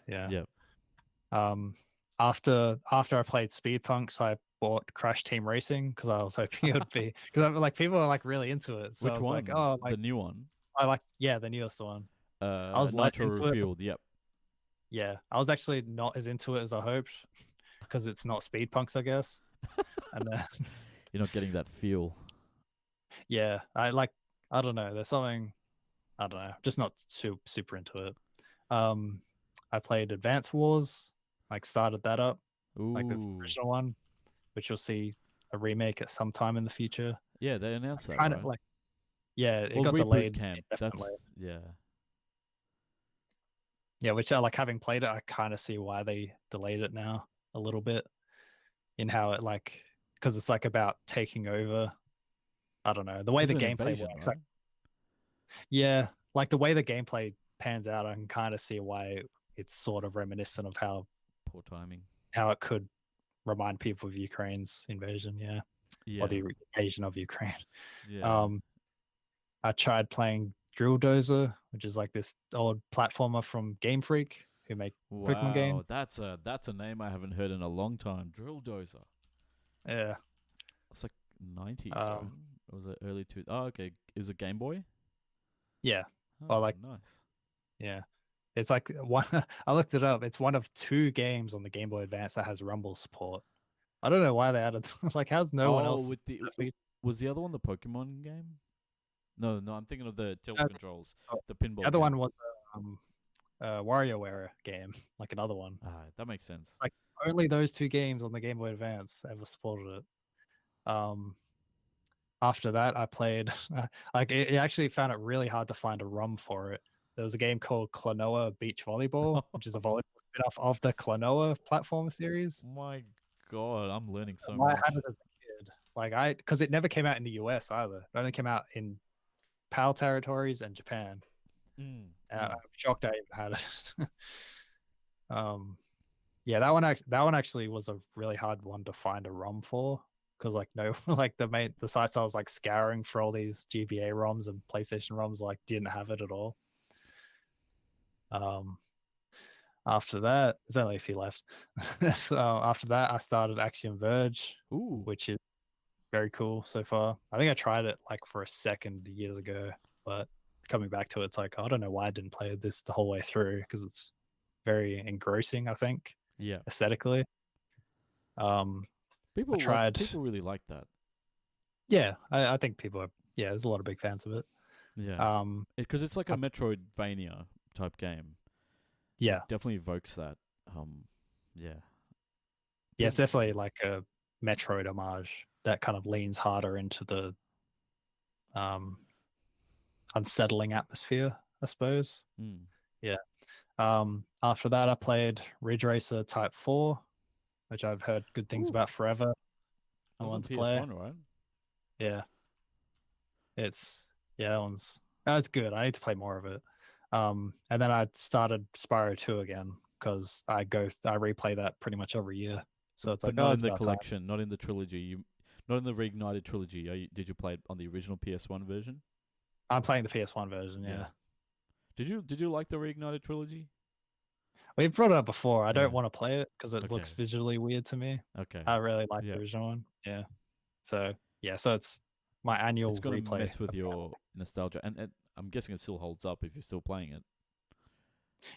After I played Speed Punks, I bought Crash Team Racing because I was hoping it would be because I'm like people are like really into it. So Which I was one? like, oh, like the new one. I like the newest one. I was Nitro Revealed. Yep. Yeah, I was actually not as into it as I hoped because it's not Speed Punks, I guess. And then you're not getting that feel. Yeah, I don't know. There's something I don't know. Just not super into it. I played Advance Wars. Like started that up, like the original one, which you'll see a remake at some time in the future. Yeah, they announced that, Kind right? of like, yeah, it Well, got Reboot delayed Camp. indefinitely. That's yeah. Yeah, which I like having played it, I kind of see why they delayed it now a little bit in how it like because it's like about taking over. I don't know the way It's the an gameplay invasion, works. right? Like, yeah, like the way the gameplay pans out, I can kind of see why it's sort of reminiscent of Poor timing. how it could remind people of Ukraine's invasion. Yeah, Yeah. or the invasion of Ukraine. Yeah. I tried playing Drill Dozer, which is like this old platformer from Game Freak who make Pokemon games. Wow, that's a name I haven't heard in a long time. Drill Dozer. Yeah. It's like 90s, right? Um, Or was it early two? Oh, okay. It was a Game Boy. yeah. Oh, Or like, nice. yeah. It's like one, I looked it up. It's one of 2 games on the Game Boy Advance that has Rumble support. I don't know why they added, like, how's no one else? With the was the other one the Pokemon game? No, I'm thinking of the tilt controls, the pinball. The other game. one was WarioWare game, like another one. That makes sense. Like only those 2 games on the Game Boy Advance ever supported it. After that, I played like it actually found it really hard to find a ROM for it. There was a game called Klonoa Beach Volleyball, which is a volleyball spin-off of the Klonoa platform series. My God, I'm learning so I much. had it as a kid, like because it never came out in the US either. It only came out in PAL territories and Japan. I'm shocked I even had it. Yeah, that one actually was a really hard one to find a ROM for because like no, like the sites I was like scouring for all these GBA ROMs and PlayStation ROMs like didn't have it at all. After that, there's only a few left. So after that, I started Axiom Verge, which is very cool so far. I think I tried it like for a second years ago, but coming back to it, it's like I don't know why I didn't play this the whole way through because it's very engrossing, I think. Yeah. Aesthetically. People really like that. Yeah, I think people are. Yeah, there's a lot of big fans of it. Yeah. Because it's like a Metroidvania type game. Yeah, it definitely evokes that. Yeah. Yeah, it's definitely like a Metroid homage that kind of leans harder into the unsettling atmosphere, I suppose. Yeah. After that, I played Ridge Racer Type 4, which I've heard good things about forever. I wanted to play. PS1, right? Yeah. It's good. I need to play more of it. And then I started Spyro 2 again because I replay that pretty much every year. So it's but like, not in the collection, not in the trilogy. Not in the Reignited trilogy. Did you play it on the original PS1 version? I'm playing the PS1 version. Yeah. Did you like the Reignited trilogy? We brought it up before. I don't want to play it because it looks Okay. visually weird to me. Okay. I really like the original one. Yeah. So it's my annual It's gonna replay. mess with your nostalgia, and I'm guessing it still holds up if you're still playing it.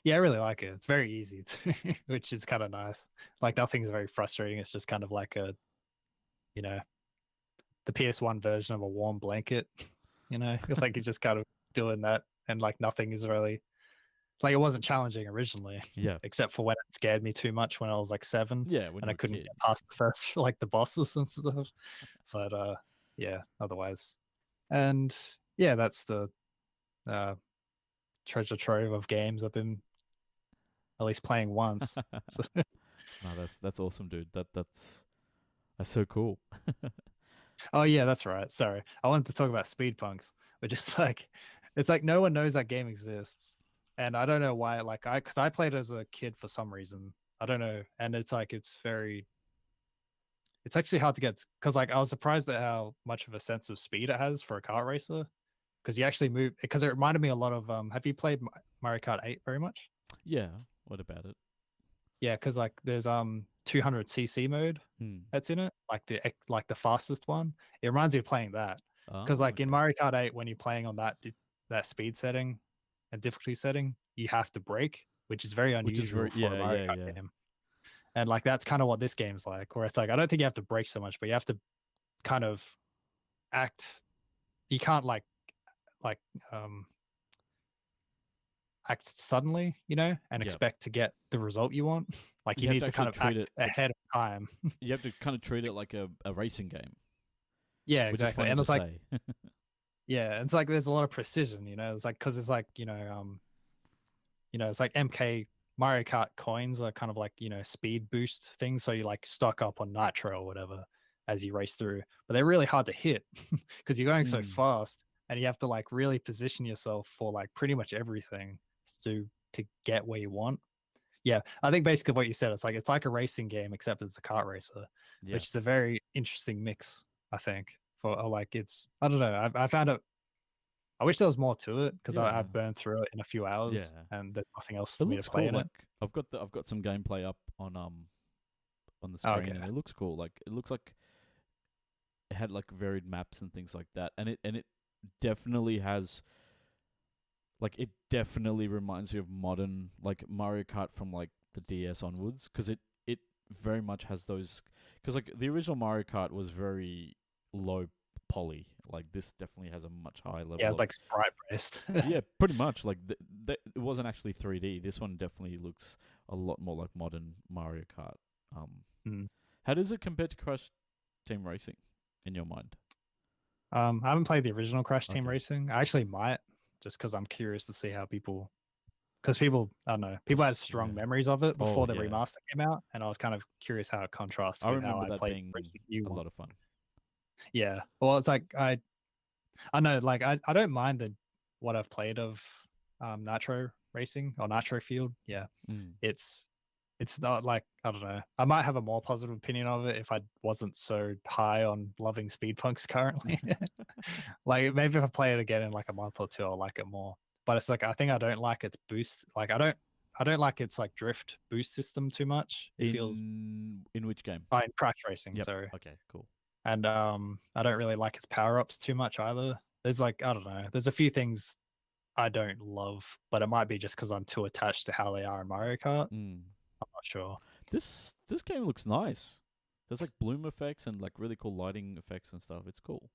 Yeah, I really like it. It's very easy to, which is kind of nice. Like nothing's very frustrating. It's just kind of like a, the PS1 version of a warm blanket. Like you're just kind of doing that, and like nothing is really like it wasn't challenging originally. Yeah. Except for when it scared me too much when I was like 7. Yeah, when and I couldn't get past the first like the bosses and stuff. But yeah, otherwise. And yeah, that's the treasure trove of games I've been at least playing once. No, that's awesome, dude. That's so cool. Oh yeah, that's right. Sorry, I wanted to talk about Speed Punks, which is like, it's like no one knows that game exists, and I don't know why. Like because I played as a kid for some reason. I don't know, and it's like it's actually hard to get because like I was surprised at how much of a sense of speed it has for a kart racer. Because you actually move. Because it reminded me a lot of. Have you played Mario Kart 8 very much? Yeah. What about it? Yeah, because like there's 200cc mode that's in it, like the fastest one. It reminds me of playing that. Because like in Mario Kart 8, when you're playing on that speed setting and difficulty setting, you have to brake, which is very unusual for a Mario Kart game. And like that's kind of what this game's like, where it's like I don't think you have to brake so much, but you have to kind of act. You can't like act suddenly, and Yep. expect to get the result you want. Like You you have need to to kind actually of treat act ahead of time. You have to kind of treat it like a racing game, Yeah, which is exactly. funny And to it's like, say. yeah, it's like there's a lot of precision, It's like because it's like it's like MK Mario Kart coins are kind of like speed boost things, so you like stock up on nitro or whatever as you race through, but they're really hard to hit because you're going so Mm. fast, and you have to like really position yourself for like pretty much everything to get where you want. Yeah, I think basically what you said, it's like a racing game except it's a kart racer, Yeah. which is a very interesting mix, I think. For like it's I don't know, I found it. I wish there was more to it because I Yeah. burned through it in a few hours, Yeah. and there's nothing else It for me to looks play cool. in Like it. I've got some gameplay up on the Oh, screen, okay. and it looks cool. Like it looks like it had like varied maps and things like that, and it definitely has like it definitely reminds me of modern like Mario Kart from like the DS onwards, because it very much has those, because like the original Mario Kart was very low poly. Like this definitely has a much higher level Yeah, it's of like sprite based. yeah, pretty much. Like it wasn't actually 3D. This one definitely looks a lot more like modern Mario Kart. Mm. How does it compare to Crash Team Racing in your mind? I haven't played the original Crash Team Okay. Racing. I actually might, just because I'm curious to see how because people, I don't know, people had strong Yeah. memories of it before Oh the yeah, remaster came out, and I was kind of curious how it contrasts I with how remember I that played being the original new a one. lot of fun. Yeah, well, it's like I know, like I don't mind what I've played of Nitro Racing or Nitro Field. Yeah, Mm. it's not like, I don't know. I might have a more positive opinion of it if I wasn't so high on loving speed punks currently. Like maybe if I play it again in like a month or two, I'll like it more. But it's like I think I don't like its boost. Like I don't like its like drift boost system too much. It feels In which game? in Crash Racing, Yep. sorry. Okay. Cool. And I don't really like its power ups too much either. There's like, I don't know. There's a few things I don't love, but it might be just because I'm too attached to how they are in Mario Kart. Mm. I'm not sure. This game looks nice. There's like bloom effects and like really cool lighting effects and stuff. It's cool.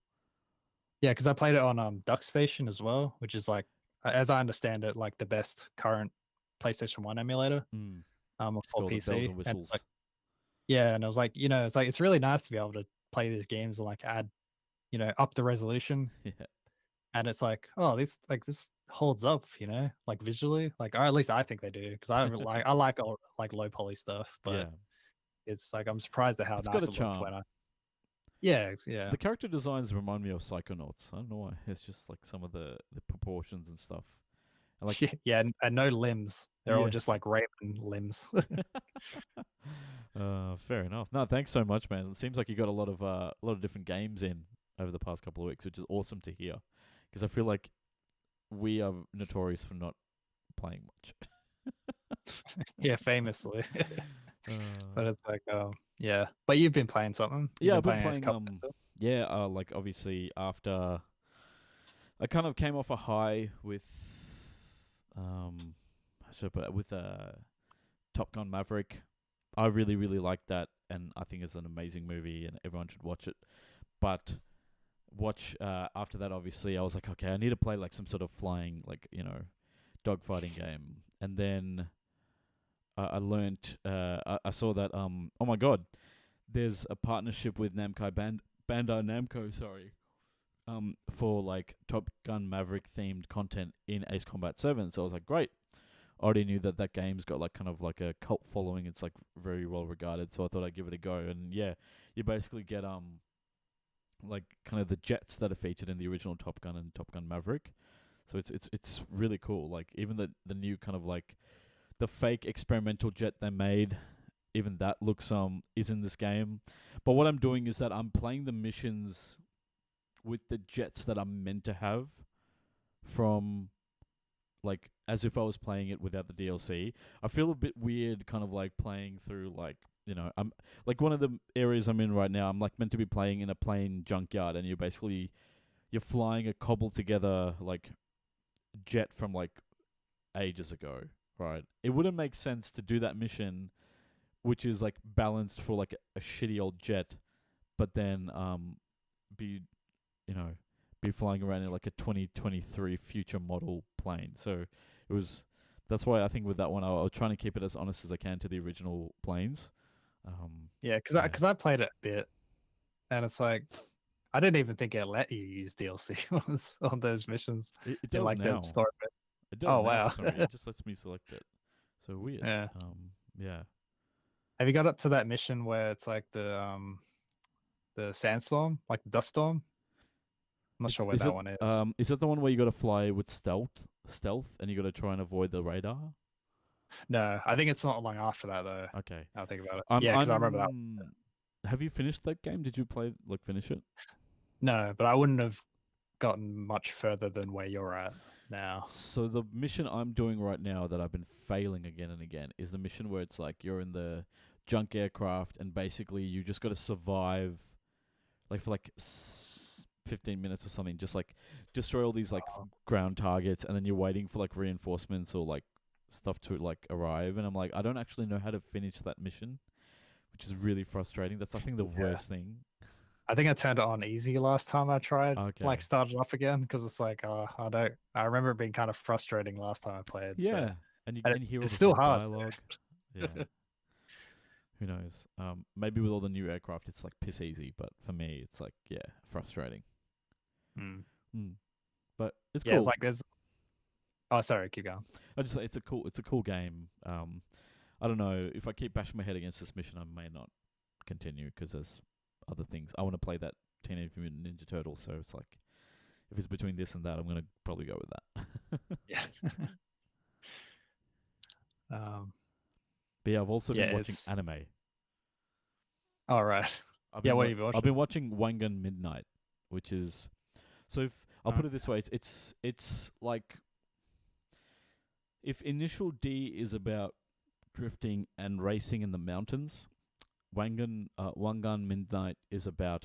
Yeah, because I played it on Duck Station as well, which is like, as I understand it, like the best current PlayStation 1 emulator Mm. for All the bells PC. and And whistles. it's like, yeah, and I was like, it's like it's really nice to be able to play these games and like add, up the resolution. Yeah. And it's like, oh, this holds up, like visually, like, or at least I think they do, because I like all like low poly stuff, but Yeah. it's like I'm surprised at how It's nice got a it looked charm. when yeah. The character designs remind me of Psychonauts. I don't know why. It's just like some of the proportions and stuff. And like yeah, and no limbs. They're all Yeah. just like Raven limbs. Fair enough. No, thanks so much, man. It seems like you got a lot of different games in over the past couple of weeks, which is awesome to hear. Because I feel like we are notorious for not playing much. Yeah, famously. Uh, But it's like, yeah. But you've been playing something. You've yeah, I've been Ace playing. Combat still? Yeah, like obviously after I kind of came off a high with how should I put it, with Top Gun Maverick. I really, really liked that, and I think it's an amazing movie, and everyone should watch it. But after that, obviously, I was like, okay, I need to play like some sort of flying, like dogfighting game. And then I learned, I saw that, oh my god, there's a partnership with Bandai Namco, sorry, for like Top Gun Maverick themed content in Ace Combat 7. So I was like, great. I already knew that game's got like kind of like a cult following. It's like very well regarded, so I thought I'd give it a go. And yeah, you basically get like kind of the jets that are featured in the original Top Gun and Top Gun Maverick. So it's really cool. Like even the new kind of like the fake experimental jet they made, even that looks is in this game. But what I'm doing is that I'm playing the missions with the jets that I'm meant to have from like as if I was playing it without the DLC. I feel a bit weird kind of like playing through like, I'm like one of the areas I'm in right now, I'm like meant to be playing in a plane junkyard, and you're flying a cobbled together like jet from like ages ago, right? It wouldn't make sense to do that mission, which is like balanced for like a shitty old jet, but then be be flying around in like a 2023 future model plane. So it was That's why I think with that one, I was trying to keep it as honest as I can to the original Planes. Yeah, because Yeah. I played it a bit, and it's like I didn't even think it let you use DLC on those missions It in does like the now. story bit. It does Oh now wow! for some reason. It just lets me select it. So weird. Yeah. Yeah. Have you got up to that mission where it's like the sandstorm, like the dust storm? I'm not sure where that one is. Is that the one where you got to fly with stealth, and you got to try and avoid the radar? No, I think it's not long after that though. Okay. I'll think about it. I'm, Yeah, because I remember that. I'm- Have you finished that game? Did you finish it? No, but I wouldn't have gotten much further than where you're at now. So the mission I'm doing right now that I've been failing again and again is the mission where it's like you're in the junk aircraft and basically you just got to survive, like for like 15 minutes or something. Just like destroy all these like ground targets, and then you're waiting for like reinforcements or like stuff to like arrive. And I'm like, I don't actually know how to finish that mission, which is really frustrating. That's I think the worst thing. I think I turned it on easy last time I tried, Okay. like started up again because it's like, I remember it being kind of frustrating last time I played. Yeah, So. and you And hear all it's the still same hard. dialogue. Yeah. Who knows? Maybe with all the new aircraft, it's like piss easy, but for me, it's like frustrating. Mm. But it's Yeah, cool. it's like there's. Oh, sorry, keep going. I just it's a cool game. I don't know if I keep bashing my head against this mission, I may not continue because there's other things. I want to play that Teenage Mutant Ninja Turtles, so it's like if it's between this and that, I'm gonna probably go with that. Yeah. But yeah, I've also been watching anime. All right. What have you been watching? I've been watching Wangan Midnight, which is I'll put it this way: it's like if Initial D is about drifting and racing in the mountains, Wangan Midnight is about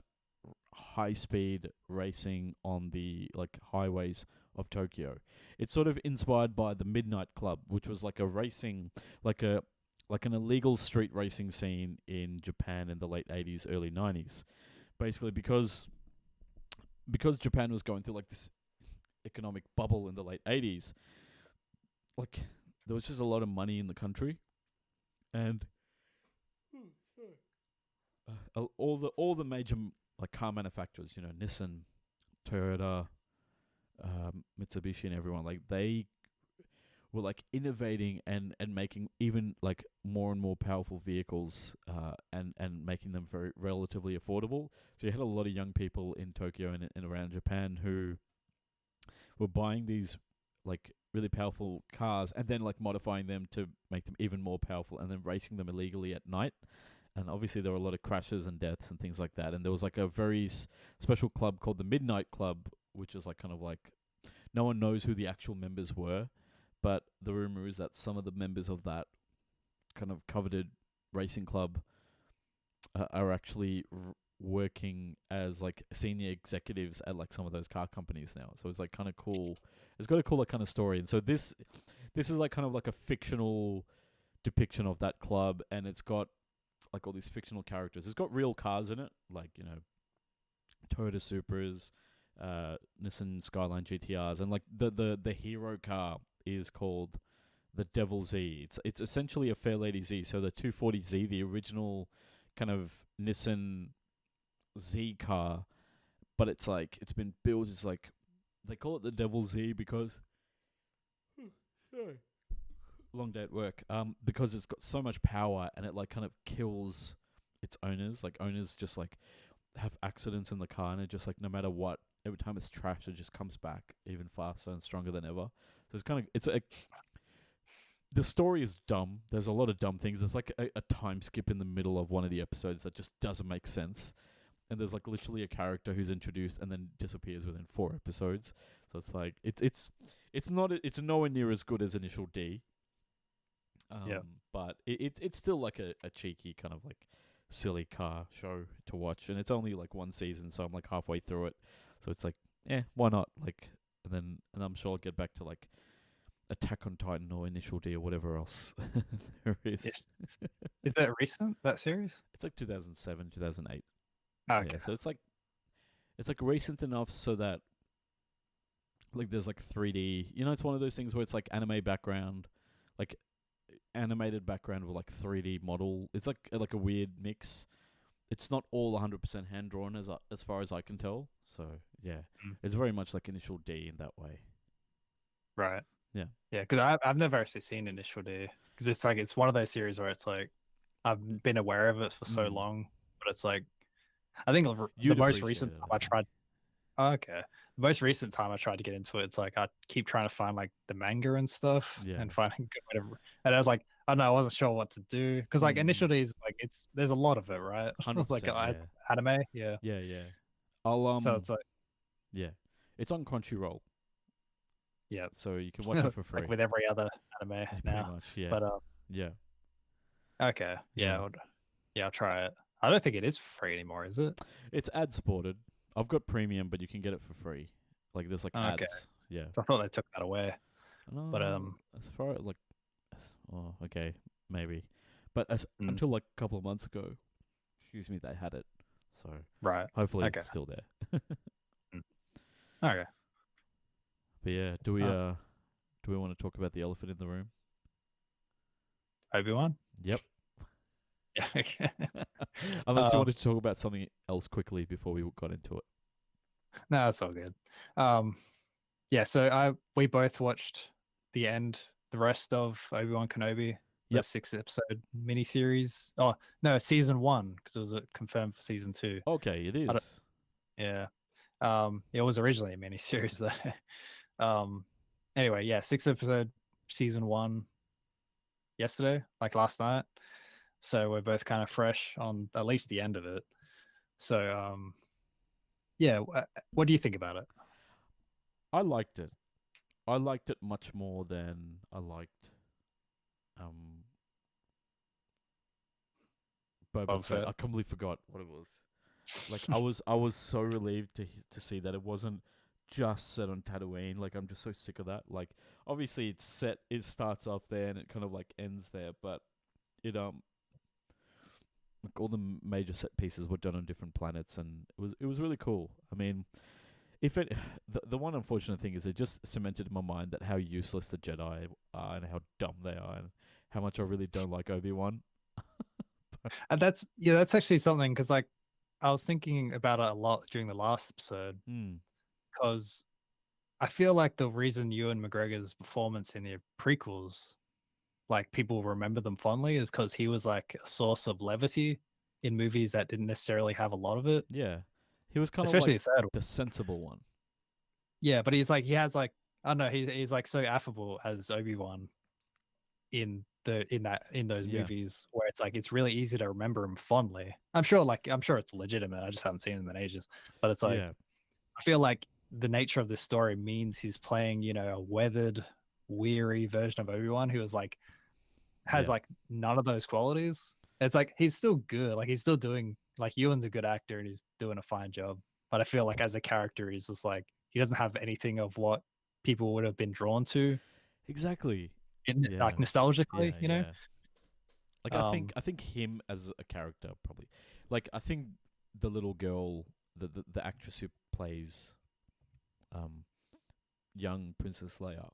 high-speed racing on the like highways of Tokyo. It's sort of inspired by the Midnight Club, which was like a racing, like an illegal street racing scene in Japan in the late 80s, early 90s. Basically, because Japan was going through like this economic bubble in the late 80s, like there was just a lot of money in the country, and all the major like car manufacturers, Nissan, Toyota, Mitsubishi, and everyone, like they were like innovating and making even like more and more powerful vehicles, and making them very relatively affordable. So you had a lot of young people in Tokyo and around Japan who were buying these like really powerful cars and then like modifying them to make them even more powerful and then racing them illegally at night. And obviously there were a lot of crashes and deaths and things like that. And there was like a very special club called the Midnight Club, which is like kind of like no one knows who the actual members were, but the rumor is that some of the members of that kind of coveted racing club are actually working as like senior executives at like some of those car companies now. So it's like kind of cool. It's got a cool like, kind of story. And so this is like kind of like a fictional depiction of that club, and it's got like all these fictional characters. It's got real cars in it, like, Toyota Supras, Nissan Skyline GTRs, and like the hero car is called the Devil Z. It's essentially a Fairlady Z. So the 240Z, the original kind of Nissan Z car, but it's like it's been built. It's like they call it the Devil Z because long day at work. Because it's got so much power and it like kind of kills its owners. Like owners just like have accidents in the car, and it just like no matter what, every time it's trashed, it just comes back even faster and stronger than ever. So the story is dumb. There's a lot of dumb things. There's like a time skip in the middle of one of the episodes that just doesn't make sense. And there's like literally a character who's introduced and then disappears within 4 episodes. So it's like it's nowhere near as good as Initial D. But it's still like a cheeky kind of like silly car show to watch, and it's only like 1 season, so I'm like halfway through it. So it's like, why not? Like, and I'm sure I'll get back to like Attack on Titan or Initial D or whatever else there is. Yeah. Is that recent, that series? It's like 2007, 2008. Okay. Yeah, so it's like recent enough so that like there's like 3D. It's one of those things where it's like anime background, like animated background with like 3D model. It's like a weird mix. It's not all 100% hand drawn as far as I can tell. So yeah, it's very much like Initial D in that way. Right. Yeah. Yeah, because I've never actually seen Initial D, because it's like it's one of those series where it's like I've been aware of it for so long, but it's like I think the You'd most appreciate recent it, time I I tried. Oh, okay, the most recent time I tried to get into it, it's like I keep trying to find like the manga and stuff, Yeah. and finding good way to. And I was like, I don't know, I wasn't sure what to do, because like Initial D is like there's a lot of it, right? 100%, like yeah. anime, yeah. Yeah. I'll So it's like yeah, it's on Crunchyroll, yeah, so you can watch it for free. like with every other anime now. Pretty much, yeah. But yeah. okay, yeah, I'll try it. I don't think it is free anymore, is it? It's ad supported. I've got premium, but you can get it for free. Like there's like ads. Okay. Yeah. So I thought they took that away. No, But as far like, oh, okay, maybe, but until like a couple of months ago, excuse me, they had it. So right, hopefully okay. it's still there. Okay. But yeah, do we want to talk about the elephant in the room? Obi-Wan? Yep. Yeah. Okay. Unless you wanted to talk about something else quickly before we got into it. No, that's all good. Yeah, so we both watched the rest of Obi-Wan Kenobi, the 6-episode miniseries. Oh no, season 1, because it was confirmed for season 2. Okay, it is. Yeah. It was originally a miniseries though. Anyway, yeah, 6-episode season 1 yesterday, like last night. So we're both kind of fresh on at least the end of it. So yeah, what do you think about it? I liked it. I liked it much more than I liked Boba Fett. I completely forgot what it was. Like I was so relieved to see that it wasn't just set on Tatooine. Like I'm just so sick of that. Like obviously it starts off there and it kind of like ends there, but it like all the major set pieces were done on different planets, and it was really cool. I mean, the one unfortunate thing is it just cemented in my mind that how useless the Jedi are and how dumb they are and how much I really don't like Obi-Wan. And that's actually something, because like I was thinking about it a lot during the last episode, because I feel like the reason Ewan McGregor's performance in the prequels, like people remember them fondly, is because he was like a source of levity in movies that didn't necessarily have a lot of it. Yeah, he was kind especially of like the sensible one. Yeah, but he has like, I don't know, he's like so affable as Obi-Wan in those movies, where it's like it's really easy to remember him fondly. I'm sure it's legitimate. I just haven't seen him in ages. But it's like I feel like the nature of this story means he's playing, a weathered, weary version of Obi-Wan who is like has like none of those qualities. It's like he's still good. Like he's still doing, like, Ewan's a good actor and he's doing a fine job. But I feel like as a character, he's just like he doesn't have anything of what people would have been drawn to. Exactly. Like nostalgically, Like I think him as a character probably, like I think the little girl, the actress who plays, young Princess Leia,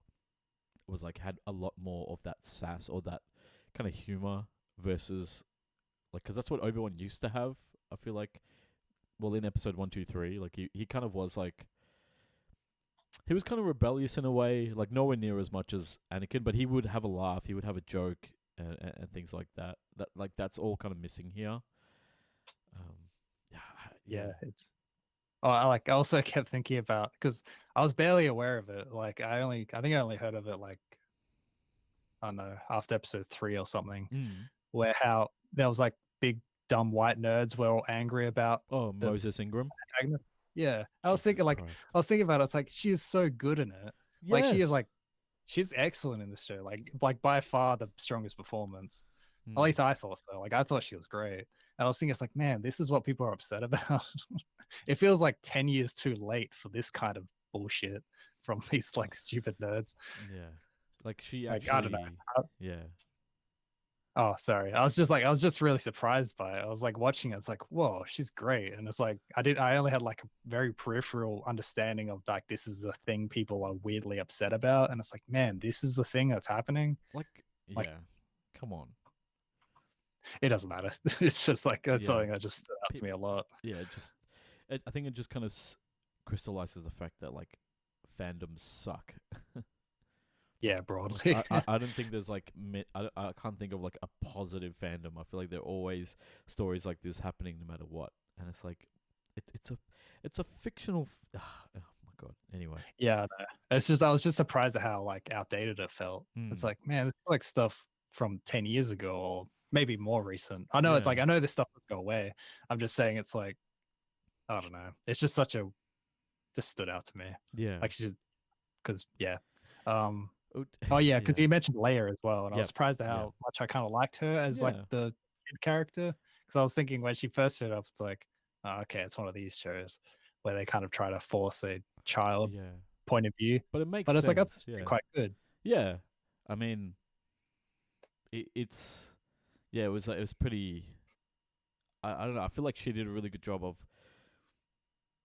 was like had a lot more of that sass or that kind of humor versus, like, because that's what Obi-Wan used to have. I feel like, well, in episode 1, 2, 3, like he kind of was like. He was kind of rebellious in a way, like nowhere near as much as Anakin, but he would have a laugh, he would have a joke, and things like that. That's all kind of missing here. It's. Oh, I also kept thinking about, because I was barely aware of it. Like I think I only heard of it like, I don't know, after episode 3 or something, where how there was like big dumb white nerds were all angry about Moses Ingram. Antagonist. Yeah, I was thinking about it. It's like she is so good in it. Yes. Like she is like, she's excellent in this show. Like by far the strongest performance. At least I thought so. Like I thought she was great. And I was thinking, it's like, man, this is what people are upset about. It feels like 10 years too late for this kind of bullshit from these like stupid nerds. Yeah, like she actually. I don't know. Yeah. Oh, sorry. I was just really surprised by it. I was like watching it. It's like, whoa, she's great. And it's like, I only had like a very peripheral understanding of like, this is the thing people are weirdly upset about. And it's like, man, this is the thing that's happening. Like, Like, yeah. Come on. it doesn't matter. It's just like that's Yeah. something that just stood out to me a lot. Yeah, I think it just kind of crystallizes the fact that like fandoms suck. Yeah, broadly. I don't think there's like I can't think of like a positive fandom. I feel like there are always stories like this happening no matter what, and it's like it's a fictional. Oh my god. Anyway. Yeah, no. It's just I was just surprised at how like outdated it felt. It's Mm. like, man, it's like stuff from 10 years ago or maybe more recent. I know it's Yeah. like I know this stuff would go away. I'm just saying it's like I don't know. It's just such a just stood out to me. Yeah. Like because yeah. Um Oh, oh yeah, because yeah. you mentioned Leia as well, and I was Yep, surprised at yeah. how much I kind of liked her as like Yeah. the kid character. Because I was thinking when she first showed up, it's like, oh, okay, it's one of these shows where they kind of try to force a child Yeah. point of view. But it makes But it's like sense. that's Yeah. quite good. Yeah. I mean, it's yeah. It was pretty. I don't know. I feel like she did a really good job of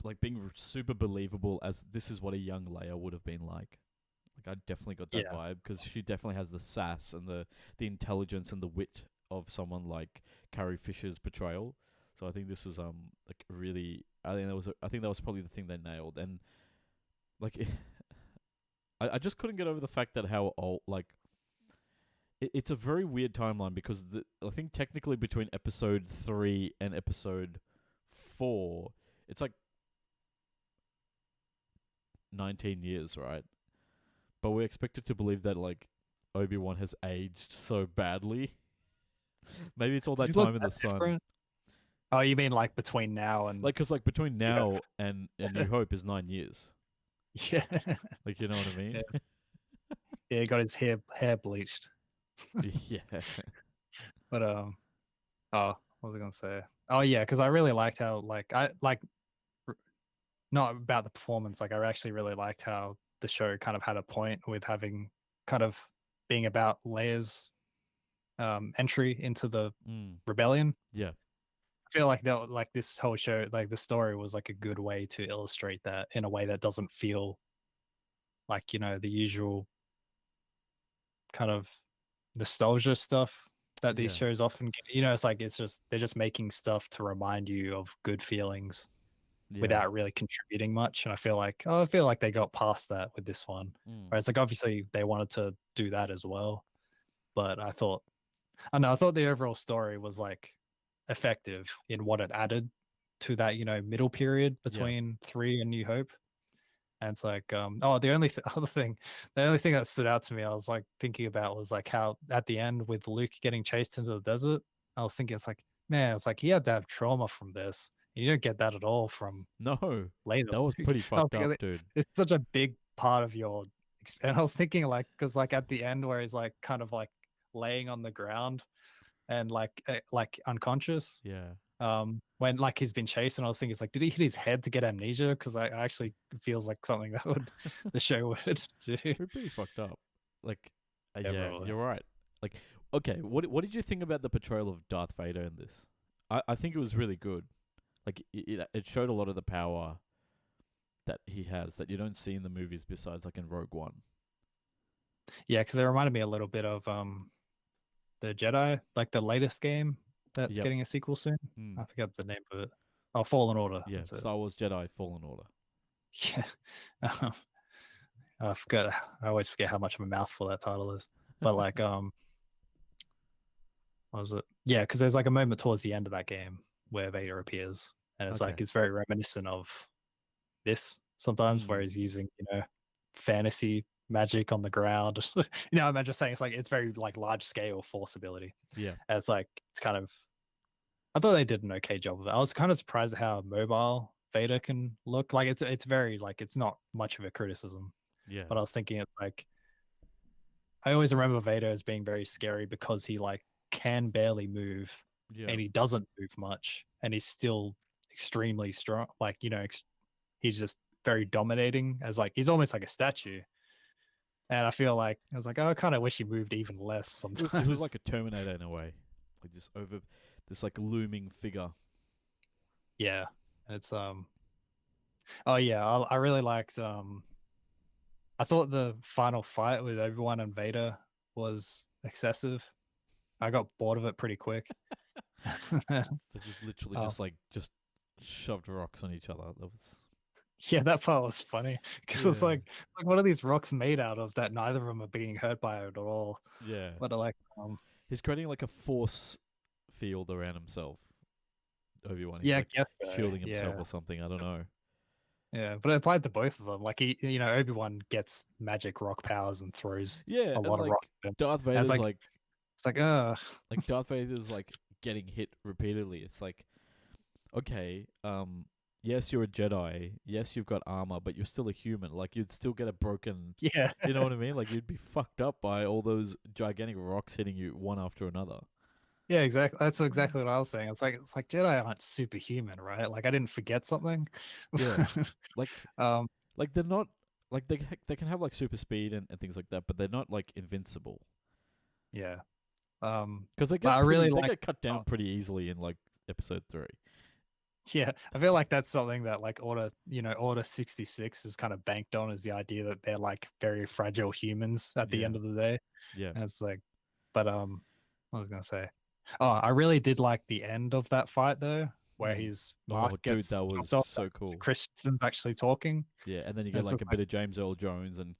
like being super believable as this is what a young Leia would have been like. Like I definitely got that Yeah. vibe because she definitely has the sass and the intelligence and the wit of someone like Carrie Fisher's portrayal. So I think this was like really. I think that was probably the thing they nailed, and like I just couldn't get over the fact that how old like it's a very weird timeline because I think technically between episode 3 and episode 4 it's like 19 years, right? But we're expected to believe that like Obi-Wan has aged so badly. Maybe it's all Does that he look time in the that sun. different? Oh, you mean like between now and Like, cause like between New Hope? now and New Hope is 9 years. Yeah. Like, you know what I mean? Yeah, he got his hair bleached. Yeah. But oh, what was I gonna say? Oh yeah, because I really liked how like not about the performance. Like I actually really liked how the show kind of had a point with having kind of being about Leia's entry into the Mm. rebellion. Yeah. I feel like that like this whole show, like the story was like a good way to illustrate that in a way that doesn't feel like the usual kind of nostalgia stuff that these Yeah. shows often get. It's like they're just making stuff to remind you of good feelings Yeah. without really contributing much. And I feel like they got past that with this one. Mm. Where it's like obviously they wanted to do that as well, but I thought the overall story was like effective in what it added to that middle period between 3 and New Hope. And it's like the only thing that stood out to me I was like thinking about was like how at the end with Luke getting chased into the desert, I was thinking it's like, man, it's like he had to have trauma from this. You don't get that at all from No. later. That was pretty I was fucked up, thinking, dude. it's such a big part of your and I was thinking like because like at the end where he's like kind of like laying on the ground and like unconscious Yeah. when like he's been chased, and I was thinking it's like, did he hit his head to get amnesia? Because I actually feels like something that would the show would do. We're pretty fucked up. Like, Yeah, yeah, probably. you're right. Like, okay, what did you think about the portrayal of Darth Vader in this? I think it was really good. Like, it showed a lot of the power that he has that you don't see in the movies besides like in Rogue One. Yeah, because it reminded me a little bit of the Jedi, like the latest game that's Yep. getting a sequel soon. Mm. I forgot the name of it. Oh, Fallen Order. Yeah, That's it. Star Wars Jedi Fallen Order. Yeah. I forgot. I always forget how much of a mouthful that title is. But like, what was it? Yeah, because there's like a moment towards the end of that game where Vader appears, and it's like Okay. it's very reminiscent of this sometimes, where he's using fantasy magic on the ground. I'm just saying it's like it's very like large scale force ability. Yeah. And it's like it's kind of. I thought they did an okay job of it. I was kind of surprised at how mobile Vader can look. Like it's very like it's not much of a criticism. Yeah. But I was thinking it's like I always remember Vader as being very scary because he like can barely move Yeah. and he doesn't move much and he's still extremely strong. Like he's just very dominating as like he's almost like a statue. And I feel like I was like, oh, I kind of wish he moved even less sometimes. It was like a Terminator in a way, like just over this like looming figure. Yeah, it's oh yeah, I really liked I thought the final fight with Obi-Wan and Vader was excessive. I got bored of it pretty quick. They just literally Oh. just shoved rocks on each other. That was Yeah, that part was funny because it's Yeah. like what are these rocks made out of that neither of them are being hurt by it at all? yeah. But are like, He's creating like a force field around himself. Obi-Wan. He's yeah, I like guess so. shielding himself Yeah, or something. I don't know. yeah, but it applied to both of them. Like Obi-Wan gets magic rock powers and throws Yeah, a and lot of like rock. At him. Darth And Vader's it's like, like Darth Vader's like getting hit repeatedly. It's like, okay, yes, you're a Jedi. Yes, you've got armor, but you're still a human. Like you'd still get a broken. yeah, You know what I mean? Like you'd be fucked up by all those gigantic rocks hitting you one after another. yeah, exactly. That's exactly what I was saying. It's like Jedi aren't superhuman, right? Like I didn't forget something. Yeah, like um, like they're not like they can have like super speed and things like that, but they're not like invincible. yeah. Because they But I get really they like. get cut down pretty easily in like episode 3. Yeah, I feel like that's something that like Order 66 is kind of banked on, is the idea that they're like very fragile humans at the Yeah. end of the day. Yeah. And it's like, but what was I gonna say? Oh, I really did like the end of that fight though, where his mask dude, gets that was chopped off. so cool. Christensen's actually talking. Yeah, and then you And get it's like a just bit of James Earl Jones and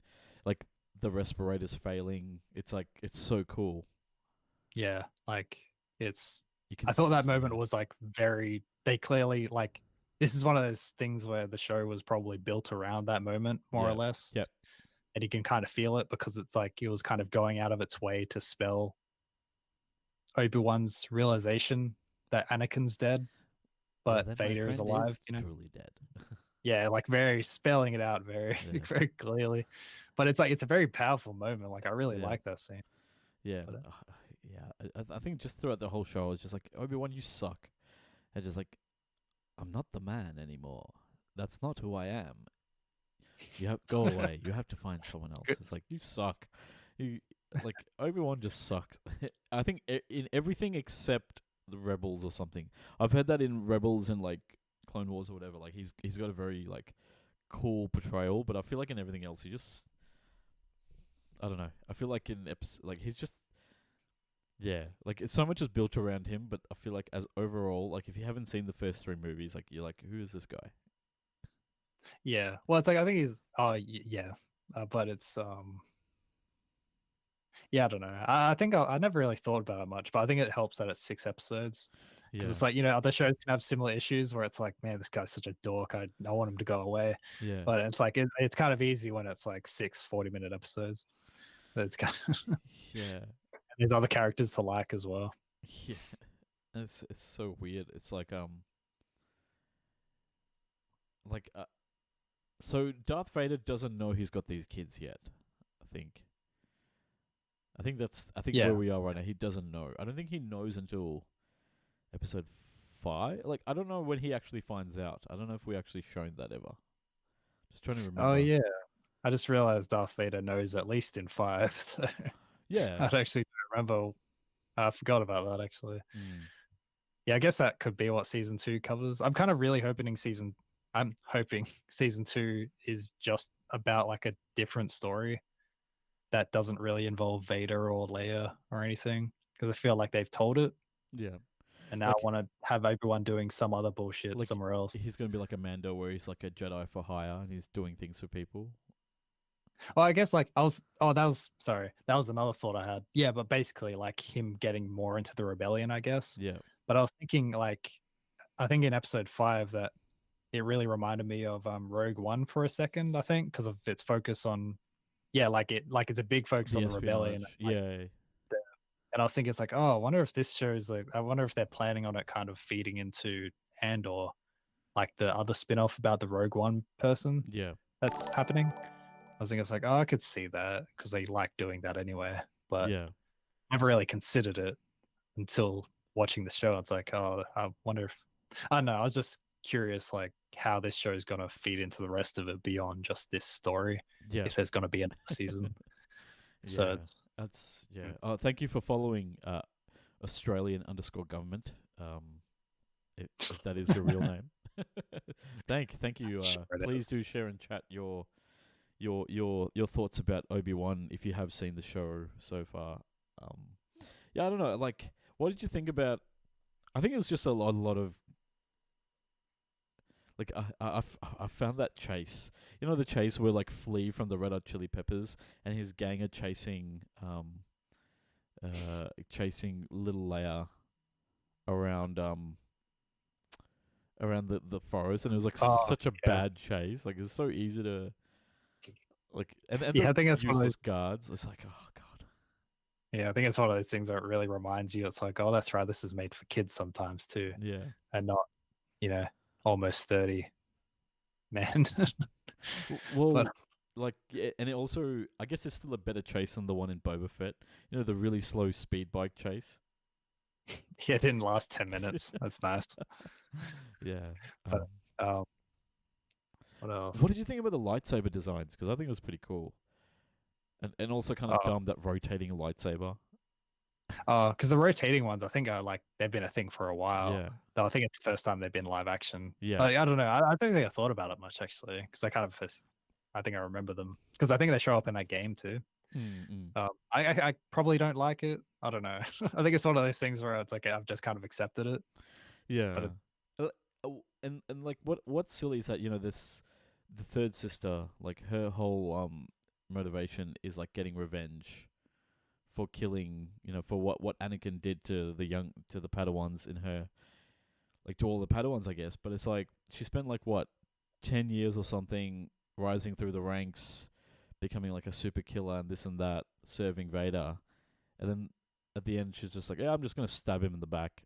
like the respirators failing. It's like it's so cool. Yeah, like it's. You can I thought that s- moment was like very. They clearly like. This is one of those things where the show was probably built around that moment, more or Yeah. less. Yep. And you can kind of feel it because it's like it was kind of going out of its way to spell Obi-Wan's realization that Anakin's dead, but then Vader my is friend alive. is truly dead. Yeah, like very spelling it out very Yeah. very clearly. But it's like it's a very powerful moment. Like I really Yeah. like that scene. Yeah. But, Yeah. I think just throughout the whole show, I was just like, Obi-Wan, you suck. And just like, I'm not the man anymore. That's not who I am. You have go away. You have to find someone else. It's like you suck. You like Obi-Wan just sucks. I think in everything except the Rebels or something. I've heard that in Rebels and like Clone Wars or whatever. Like he's got a very like cool portrayal, but I feel like in everything else he just I don't know. I feel like in like he's just yeah, like it's so much is built around him, but I feel like as overall, like if you haven't seen the first 3 movies, like you're like, who is this guy? yeah. Well, it's like I think he's yeah. But it's yeah, I don't know. I think I never really thought about it much, but I think it helps that it's 6 episodes. Because Yeah, it's like, other shows can have similar issues where it's like, man, this guy's such a dork. I want him to go away. yeah, But it's like, it's kind of easy when it's like 6 40-minute episodes. It's kind of, yeah, there's other characters to like as well. yeah. It's so weird. It's like so Darth Vader doesn't know he's got these kids yet. I think. I think Yeah. where we are right now, he doesn't know. I don't think he knows until episode 5. Like I don't know when he actually finds out. I don't know if we actually shown that ever. Just trying to remember. Oh, yeah. I just realized Darth Vader knows at least in 5. So Yeah. I actually don't remember. I forgot about that actually. Mm. Yeah, I guess that could be what season 2 covers. I'm hoping season 2 is just about like a different story that doesn't really involve Vader or Leia or anything, because I feel like they've told it, Yeah. and now Like- I want to have Obi-Wan doing some other bullshit Like, somewhere else. He's going to be like a Mando where he's like a Jedi for hire and he's doing things for people. Well, I guess like that was another thought I had. Yeah, but basically like him getting more into the rebellion, I guess. Yeah. But I was thinking like, I think in episode 5 that it really reminded me of Rogue One for a second, I think, because of its focus on, it's a big focus on the rebellion. espionage. And, Yeah. and I was thinking it's like, oh, I wonder if this shows like, I wonder if they're planning on it kind of feeding into Andor, like the other spin-off about the Rogue One person Yeah. that's happening. I was thinking it's like, oh, I could see that because they like doing that anyway, but Yeah. I never really considered it until watching the show. It's like, oh, I wonder if, I don't know. I was just curious, like how this show is going to feed into the rest of it beyond just this story. Yeah. If there's going to be another season. So Yeah. it's, That's yeah. Oh, thank you for following Australian_government. If that is your real name. Thank you. Sure it Please is. do share and chat your your thoughts about Obi-Wan if you have seen the show so far. Yeah, I don't know. Like, what did you think about? I think it was just a lot of like I found that chase. You know the chase where like Flea from the Red Hot Chili Peppers and his gang are chasing little Leia around around the forest, and it was like such a bad chase. Like it's so easy to like and Yeah, the I think that's one of useless those. guards. It's like, oh god. Yeah, I think it's one of those things that really reminds you. It's like, oh, that's right. This is made for kids sometimes too, Yeah. and not, almost 30 man. Well, But like, yeah, and it also, I guess it's still a better chase than the one in Boba Fett. You know, the really slow speed bike chase. yeah, it didn't last 10 minutes. That's nice. Yeah. But what else? What did you think about the lightsaber designs? Because I think it was pretty cool, and also kind of dumb that rotating lightsaber. Because the rotating ones, I think are like they've been a thing for a while. Yeah. Though I think it's the first time they've been live action. Yeah. But I don't know. I don't think I thought about it much actually, because I think I remember them because I think they show up in that game too. I probably don't like it. I don't know. I think it's one of those things where it's like I've just kind of accepted it. Yeah. And like what's silly is that the third sister, like her whole motivation is like getting revenge for killing, for what Anakin did to the Padawans in her, like to all the Padawans, I guess. But it's like she spent like 10 years or something rising through the ranks, becoming like a super killer and this and that, serving Vader, and then at the end she's just like, yeah, I'm just gonna stab him in the back.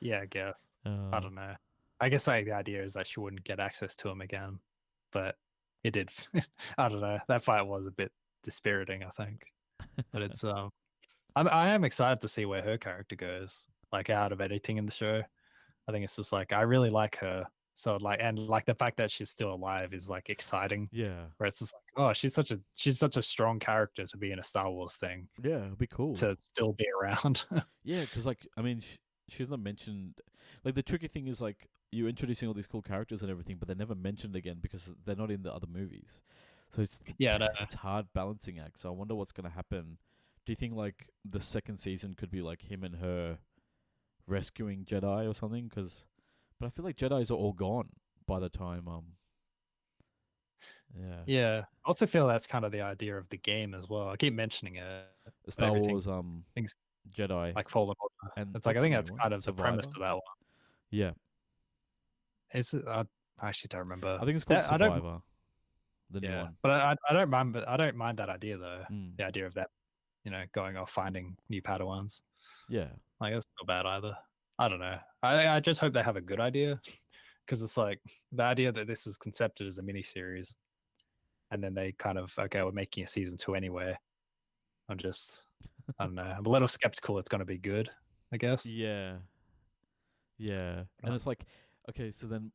Yeah, I guess. I don't know. I guess like the idea is that she wouldn't get access to him again, but it did. I don't know. That fight was a bit dispiriting, I think. But it's I am excited to see where her character goes. Like out of anything in the show, I think it's just like I really like her. So like the fact that she's still alive is like exciting. Yeah. Where it's just like, oh, she's such a strong character to be in a Star Wars thing. Yeah, it'd be cool to still be around. Yeah, because like I mean, she's not mentioned. Like the tricky thing is like you're introducing all these cool characters and everything, but they're never mentioned again because they're not in the other movies. So it's it's hard balancing act. So I wonder what's gonna happen. Do you think like the second season could be like him and her rescuing Jedi or something? But I feel like Jedis are all gone by the time. Yeah. Yeah. I also feel that's kind of the idea of the game as well. I keep mentioning it. Star Wars things Jedi like Fallen Order. and it's like I think that's kind of the premise of that one. Yeah. Is it? I actually don't remember. I think it's called Survivor. The new one. But I don't mind. But I don't mind that idea though. The idea of that, going off finding new Padawans. Yeah. Like that's not bad either. I don't know. I just hope they have a good idea, because it's like the idea that this is concepted as a mini series, and then they kind of we're making a season 2 anyway. I don't know. I'm a little skeptical it's going to be good, I guess. Yeah. Yeah. And it's like, okay, so then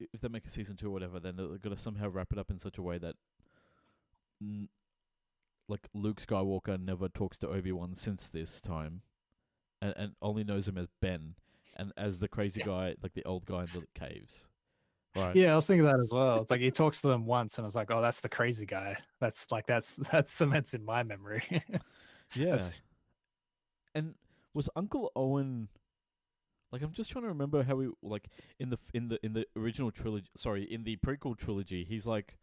if they make a season 2 or whatever, then they're going to somehow wrap it up in such a way that like Luke Skywalker never talks to Obi-Wan since this time, and only knows him as Ben, and as the crazy guy, like the old guy in the caves. Right. Yeah, I was thinking that as well. It's like he talks to them once, and I was like, "Oh, that's the crazy guy." That's cements in my memory. Yeah. And was Uncle Owen? Like, I'm just trying to remember how he like in the original trilogy. Sorry, in the prequel trilogy, he's like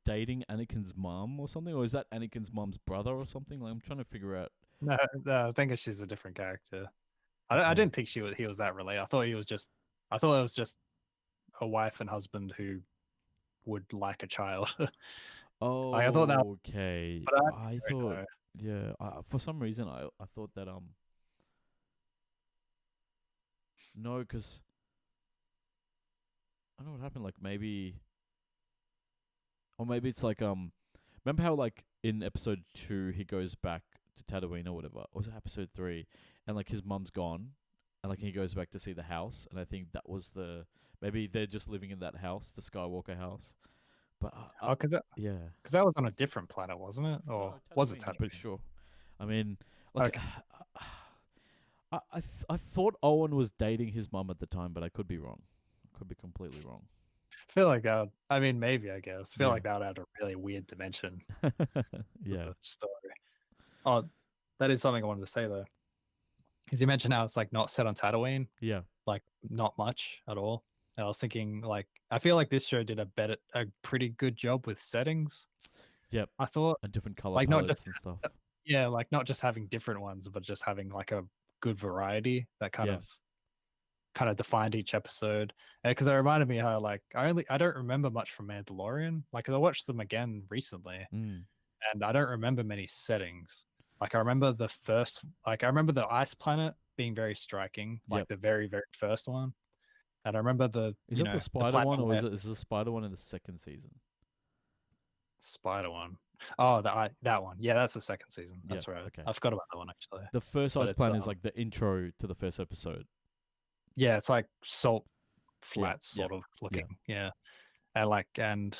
dating Anakin's mom or something, or is that Anakin's mom's brother or something? Like, I'm trying to figure out. No, I think she's a different character. I didn't think he was that related. I thought it was just a wife and husband who would like a child. Oh, I thought that. Okay. But I thought, yeah. For some reason, I thought that no, because I don't know what happened. Like maybe, or maybe it's like remember how like in episode 2 he goes back to Tatooine or whatever, or was it episode 3, and like his mum's gone. And like he goes back to see the house, and I think that was maybe they're just living in that house, the Skywalker house. But because that was on a different planet, wasn't it? Or was it Tatooine? I'm pretty sure. I mean, like, I thought Owen was dating his mum at the time, but I could be wrong. Could be completely wrong. I feel like that. I mean, maybe I guess. I feel Yeah. like that would add a really weird dimension to Yeah. the story. Oh, that is something I wanted to say though. Because you mentioned how it's like not set on Tatooine, Yeah. like not much at all. And I was thinking like I feel like this show did a pretty good job with settings. Yep. I thought And different color like not palettes just and stuff. yeah, like not just having different ones, but just having like a good variety that Yeah. kind of defined each episode. Because it reminded me how like I don't remember much from Mandalorian. Like 'cause I watched them again recently, Mm. and I don't remember many settings. Like I remember I remember the ice planet being very striking, like Yep. the very very first one, and I remember Is it the the spider planet one, or where is the spider one in the second season? spider one. Oh, that one. Yeah, that's the second season. Yeah. That's right. Okay. I forgot about that one actually. The first But ice it's planet is like the intro to the first episode. yeah, it's like salt Yeah. flats Yeah. sort of looking. Yeah. And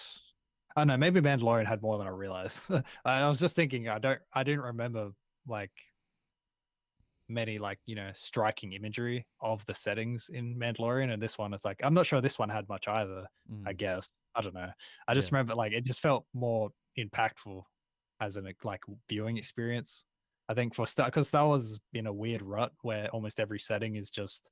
I don't know, maybe Mandalorian had more than I realized. I was just thinking I didn't remember like many like, striking imagery of the settings in Mandalorian, and this one is like I'm not sure this one had much either, I Mm. guess. I don't know. I just Yeah. remember like it just felt more impactful as an like viewing experience. I think for Star Wars has been a weird rut where almost every setting is just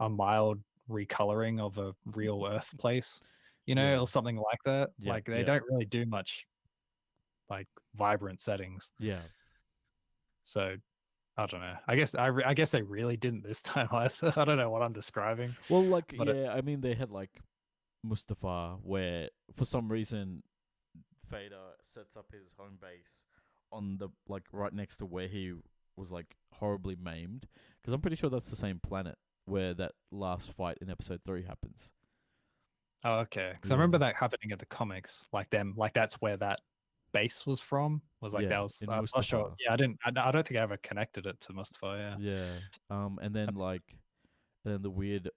a mild recoloring of a real Earth place, Yeah. or something like that. Yeah. Like they Yeah. don't really do much like vibrant settings. Yeah. So I don't know. I guess they really didn't this time either. I don't know what I'm describing, Well, like, but yeah, I mean, they had like Mustafar, where for some reason Vader sets up his home base on the like right next to where he was like horribly maimed. Because I'm pretty sure that's the same planet where that last fight in Episode 3 happens. oh, okay. Because I Yeah. remember that happening in the comics, like them, like that's where that base was from. Was like Yeah, that was. in I'm not sure. Mustafar. Yeah, I didn't. I don't think I ever connected it to Mustafa. Yeah. Yeah. And then and then the weird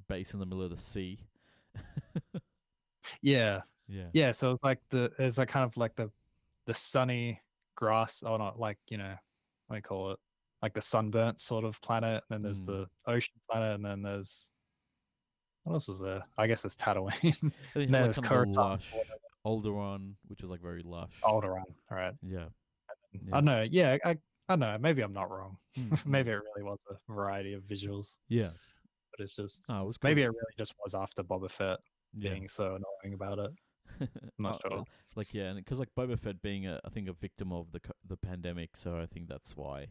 base in the middle of the sea. Yeah. Yeah. Yeah. So it's like there's like kind of like the sunny grass, or not like what do you call it? Like the sunburnt sort of planet. And then there's Mm. the ocean planet, and then there's what else was there? I guess it's Tatooine. And then you And have like there's kind of a Coruscant, lush Alderaan, which is like very lush. Alderaan. All right. Yeah. I Yeah. don't know. Yeah, I don't know. Maybe I'm not wrong. Mm, Maybe it really was a variety of visuals, Yeah. but it's just Oh, it was cool. maybe it really just was after Boba Fett Yeah. being so annoying about it. I'm not sure. Like, yeah, and because like Boba Fett being I think a victim of the pandemic, so I think that's why.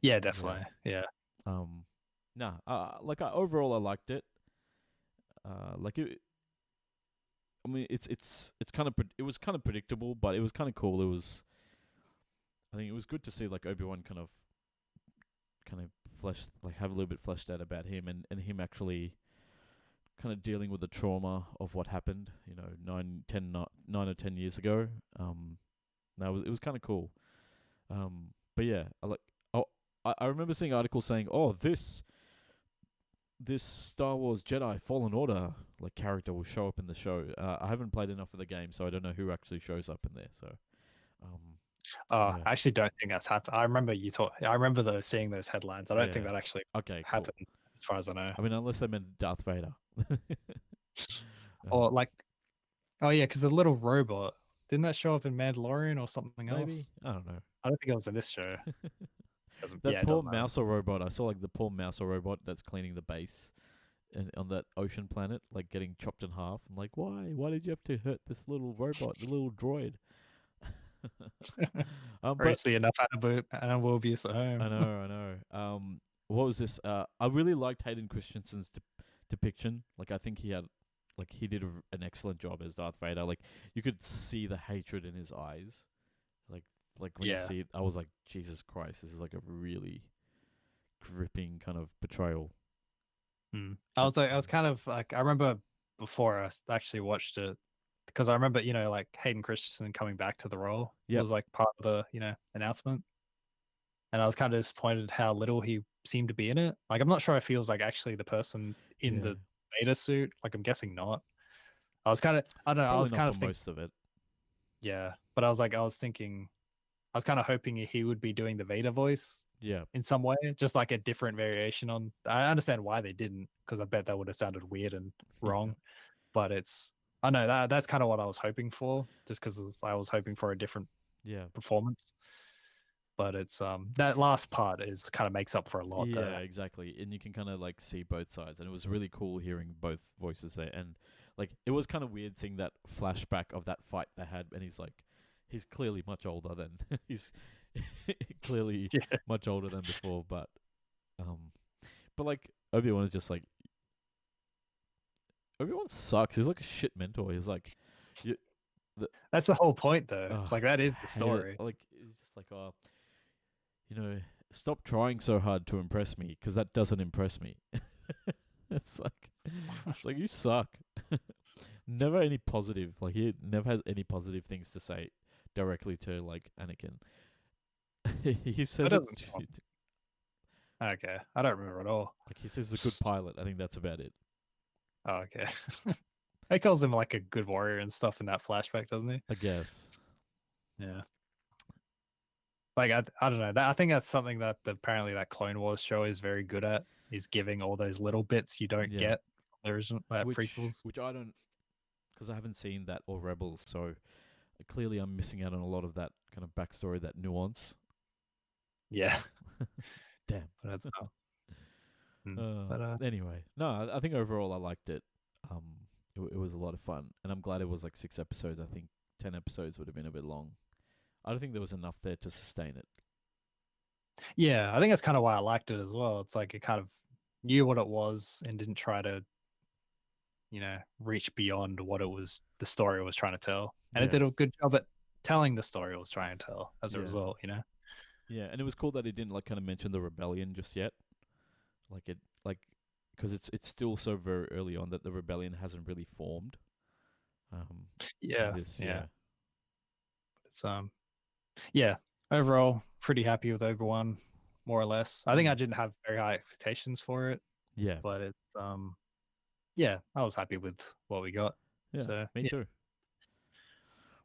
Yeah, definitely. Yeah. Nah, overall I liked it. Like it. I mean, it's kind of it was kind of predictable, but it was kind of cool. I think it was good to see like Obi-Wan kind of have a little bit fleshed out about him, and him actually kind of dealing with the trauma of what happened, 9 or 10 years ago. No, it was kind of cool. But yeah, I remember seeing articles saying, "Oh, this Star Wars Jedi Fallen Order like character will show up in the show." I haven't played enough of the game, so I don't know who actually shows up in there. So, yeah. I actually don't think that's happened. I remember seeing those headlines. I don't think Yeah. that actually Okay, cool. happened, as far as I know. I mean, unless they meant Darth Vader. Or like, oh yeah, because the little robot didn't that show up in Mandalorian or something else? Maybe, I don't know. I don't think it was in this show. That it poor doesn't matter. Mouser robot. I saw like the poor Mouser robot that's cleaning the base, and on that ocean planet, like getting chopped in half. I'm like, why? Why did you have to hurt this little robot, the little droid? But Obviously enough animal abuse at home. I know. What was this? I really liked Hayden Christensen's depiction. Like, I think he did an excellent job as Darth Vader. Like, you could see the hatred in his eyes. Like when you see it, I was like, Jesus Christ, this is like a really gripping kind of portrayal. I was kind of like, I remember before I actually watched it, because I remember, like Hayden Christensen coming back to the role. It was like part of the, announcement. And I was kind of disappointed how little he seemed to be in it. Like, I'm not sure if he was like actually the person in the Vader suit. Like, I'm guessing not. I was kind of, I don't know. Probably I was not kind for of most of it. Yeah, but I was kind of hoping he would be doing the Vader voice Yeah. in some way, just like a different variation on. I understand why they didn't, because I bet that would have sounded weird and wrong. But I know that's kind of what I was hoping for, just because I was hoping for a different Yeah. performance. But it's that last part is kind of makes up for a lot. Yeah, There. exactly. And you can kind of like see both sides, and it was really cool hearing both voices there. And like it was kind of weird seeing that flashback of that fight they had, and he's clearly much older than he's clearly Yeah. much older than before. But like Obi-Wan is just like Obi-Wan sucks. He's like a shit mentor. He's like, That's the whole point, though. ugh, It's like that is I the hate it. story. Like it's just like stop trying so hard to impress me because that doesn't impress me. it's like you suck. Never any positive. Like he never has any positive things to say directly to like Anakin. he says That it. doesn't count. Okay, I don't remember at all. Like he says, a good pilot. I think that's about it. Oh, okay. He calls him like a good warrior and stuff in that flashback, doesn't he? I guess. Yeah. Like I don't know. I think that's something that apparently that Clone Wars show is very good at, is giving all those little bits you don't Yeah. get from the original Which prequels. I don't, because I haven't seen that or Rebels, so clearly I'm missing out on a lot of that kind of backstory, that nuance. Yeah. Damn. But that's Anyway, no, I think overall I liked it. It was a lot of fun, and I'm glad it was like 6 episodes. I think 10 episodes would have been a bit long. I don't think there was enough there to sustain it. yeah, I think that's kind of why I liked it as well. It's like it kind of knew what it was and didn't try to, reach beyond what the story it was trying to tell. And it Yeah. did a good job at telling the story it was trying to tell as a Yeah. result, Yeah, and it was cool that it didn't like kind of mention the rebellion just yet. Because it's still so very early on that the rebellion hasn't really formed. Yeah. Yeah. It's yeah. Overall, pretty happy with Obi-Wan, more or less. I think I didn't have very high expectations for it, Yeah. but it's yeah, I was happy with what we got. Yeah. So Me too.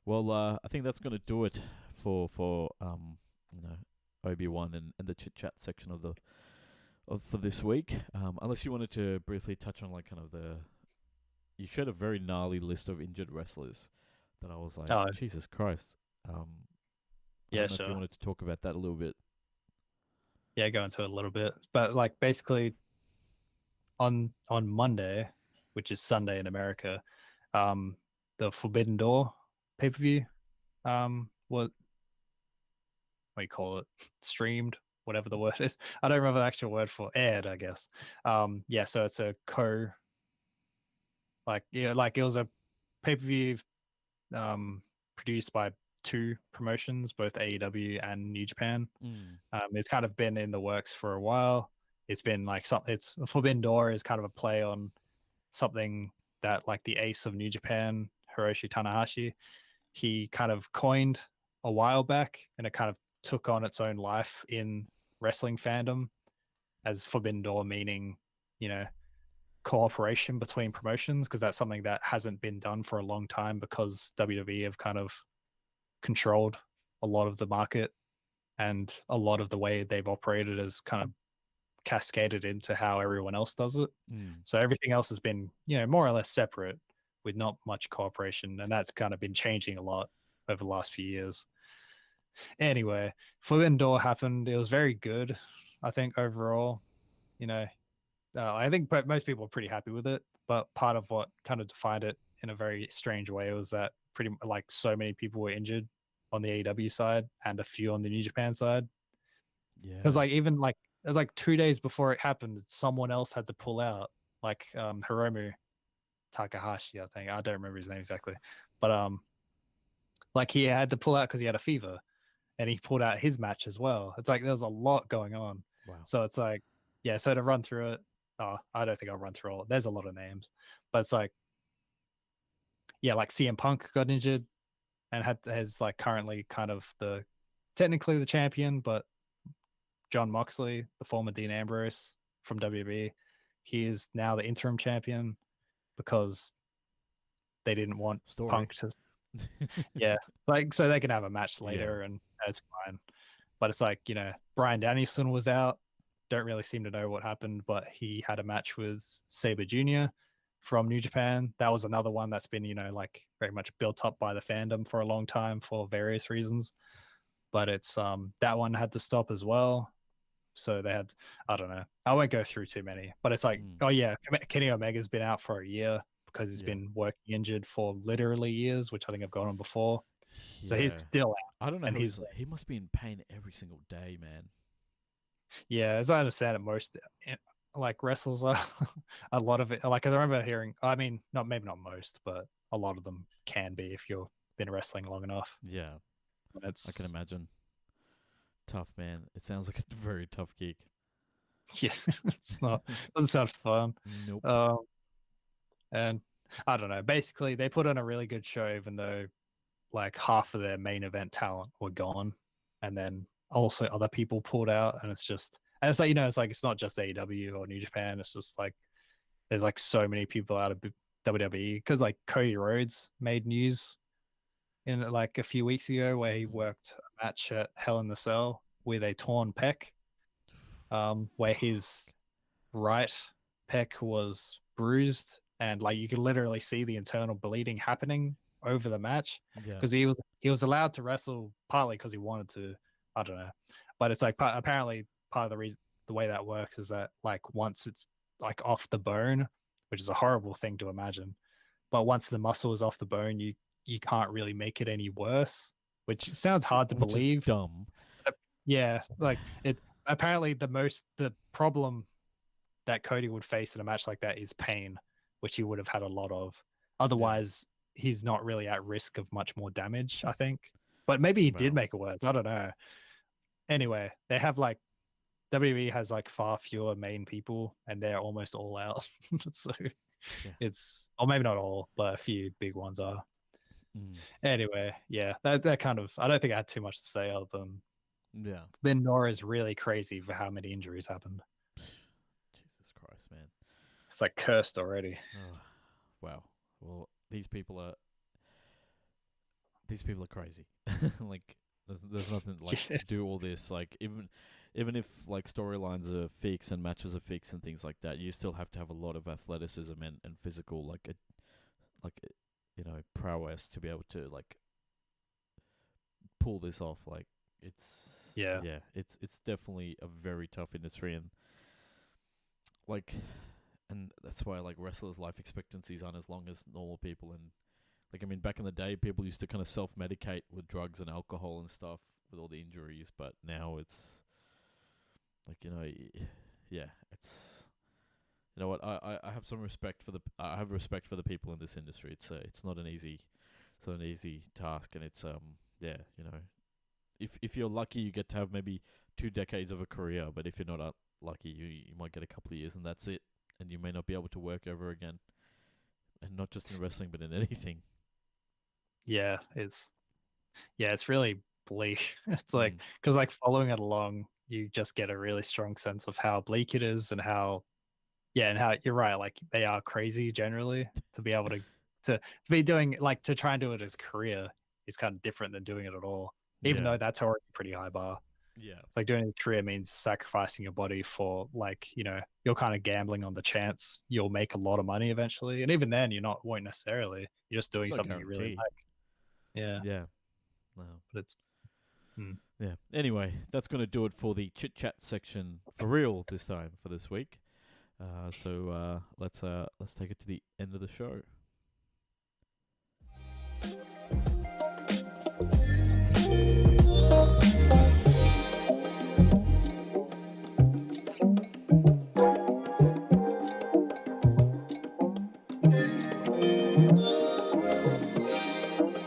Well, I think that's gonna do it for Obi-Wan and the chit chat section for this week. Unless you wanted to briefly touch on like kind of you shared a very gnarly list of injured wrestlers that I was like, Oh. Jesus Christ. I Yeah, don't know if sure. you wanted to talk about that a little bit. Yeah, go into it a little bit. But like basically on Monday, which is Sunday in America, the Forbidden Door pay-per-view what do you call it? Streamed, whatever the word is. I don't remember the actual word for aired, I guess. Yeah, so it's a like it was a pay-per-view produced by two promotions, both AEW and New Japan. It's kind of been in the works for a while. It's been like it's Forbidden Door is kind of a play on something that like the ace of New Japan, Hiroshi Tanahashi, he kind of coined a while back, and it kind of took on its own life in wrestling fandom as Forbidden Door, meaning, cooperation between promotions, because that's something that hasn't been done for a long time because WWE have kind of controlled a lot of the market, and a lot of the way they've operated has kind of cascaded into how everyone else does it. So everything else has been, more or less separate with not much cooperation, and that's kind of been changing a lot over the last few years. Anyway, Forbidden Door happened. It was very good, I think, overall. I think most people are pretty happy with it, but part of what kind of defined it in a very strange way was that pretty like so many people were injured on the AEW side and a few on the New Japan side. Yeah. Because like even like it was like 2 days before it happened, someone else had to pull out, like Hiromu Takahashi, I think. I don't remember his name exactly, but like he had to pull out because he had a fever, and he pulled out his match as well. It's like there was a lot going on. Wow. So it's like, yeah. So to run through it, I don't think I'll run through all. There's a lot of names, but it's like, yeah, like CM Punk got injured and has like currently kind of technically the champion, but John Moxley, the former Dean Ambrose from WWE, he is now the interim champion because they didn't want Punk to. Yeah, like so they can have a match later, and that's fine. But it's like, Bryan Danielson was out. Don't really seem to know what happened, but he had a match with Sabre Jr. from New Japan. That was another one that's been, like very much built up by the fandom for a long time for various reasons. But it's that one had to stop as well. So they had, I don't know. I won't go through too many, but it's like, oh yeah, Kenny Omega's been out for a year because he's been working injured for literally years, which I think I've gone on before. So he's still out. I don't know. And he must be in pain every single day, man. Yeah, as I understand it, most like wrestlers are a lot of it. Like I remember hearing, I mean, maybe not most, but a lot of them can be if you've been wrestling long enough. Yeah, I can imagine. Tough, man. It sounds like a very tough gig. Yeah, it's not. Doesn't sound fun. Nope. And I don't know. Basically, they put on a really good show, even though like half of their main event talent were gone, and then also other people pulled out, and it's like it's not just AEW or New Japan. It's just like there's like so many people out of WWE because like Cody Rhodes made news in like a few weeks ago where he worked a match at Hell in the Cell with a torn pec, where his right pec was bruised and like you could literally see the internal bleeding happening over the match because he was allowed to wrestle partly because he wanted to. I don't know, but it's like apparently part of the reason the way that works is that like once it's like off the bone, which is a horrible thing to imagine, but once the muscle is off the bone, you can't really make it any worse, which sounds hard to believe. Dumb. Yeah, like it. Apparently, the problem that Cody would face in a match like that is pain, which he would have had a lot of. Otherwise, he's not really at risk of much more damage, I think. But maybe he did make it worse. I don't know. Anyway, they have like WWE has like far fewer main people, and they're almost all out. So it's, or maybe not all, but a few big ones are. Anyway, yeah, that kind of. I don't think I had too much to say other than Ben Nora is really crazy for how many injuries happened. Jesus Christ, man! It's like cursed already. Oh, wow. Well, these people are crazy. Like, there's nothing like to do all this. Like, even if like storylines are fixed and matches are fixed and things like that, you still have to have a lot of athleticism and physical prowess to be able to like pull this off. Like, it's it's definitely a very tough industry, and that's why like wrestlers' life expectancies aren't as long as normal people. And like, I mean, back in the day, people used to kind of self-medicate with drugs and alcohol and stuff with all the injuries, but now it's like, it's, you know what, I have some respect for I have respect for the people in this industry. It's not an easy task, and it's if you're lucky, you get to have maybe 2 decades of a career, but if you're not lucky, you might get a couple of years and that's it, and you may not be able to work ever again, and not just in wrestling but in anything. Yeah, it's really bleak. It's like, because like following it along, you just get a really strong sense of how bleak it is, and how you're right, like they are crazy generally. To be able to be doing, like, to try and do it as a career is kind of different than doing it at all, even though that's already a pretty high bar. Like, doing a career means sacrificing your body for, like, you're kind of gambling on the chance you'll make a lot of money eventually, and even then won't necessarily. You're just doing something you really like. No. But it's Anyway, that's going to do it for the chit chat section for real this time for this week. So let's take it to the end of the show.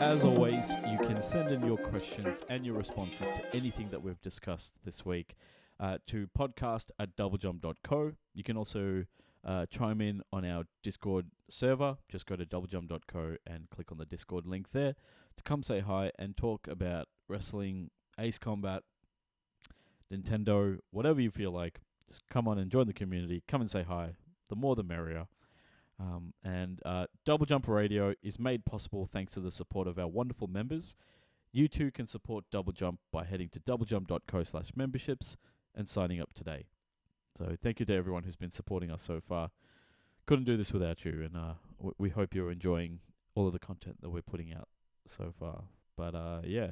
As always, you can send in your questions and your responses to anything that we've discussed this week to podcast@doublejump.co. You can also chime in on our Discord server. Just go to doublejump.co and click on the Discord link there to come say hi and talk about wrestling, Ace Combat, Nintendo, whatever you feel like. Just come on and join the community. Come and say hi. The more the merrier. And Double Jump Radio is made possible thanks to the support of our wonderful members. You too can support Doublejump by heading to doublejump.co/memberships and signing up today. So thank you to everyone who's been supporting us so far. Couldn't do this without you, and we hope you're enjoying all of the content that we're putting out so far. But yeah,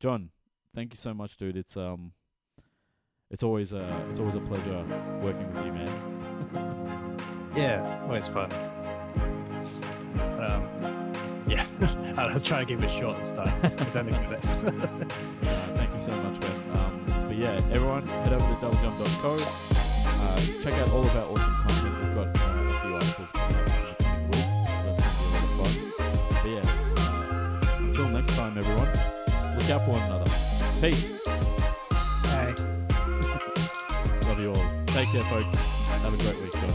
John, thank you so much, dude. It's always a pleasure working with you, man. Yeah, always fun. Yeah, I was trying to keep it short this time. It's only 2 days. Thank you so much, man. But yeah, everyone, head over to doublejump.co. Check out all of our awesome content. We've got a few articles coming up in the coming week, so that's going to be a lot of fun. But yeah, until next time, everyone, look out for one another. Peace. Bye. Love you all. Take care, folks. Have a great week, John.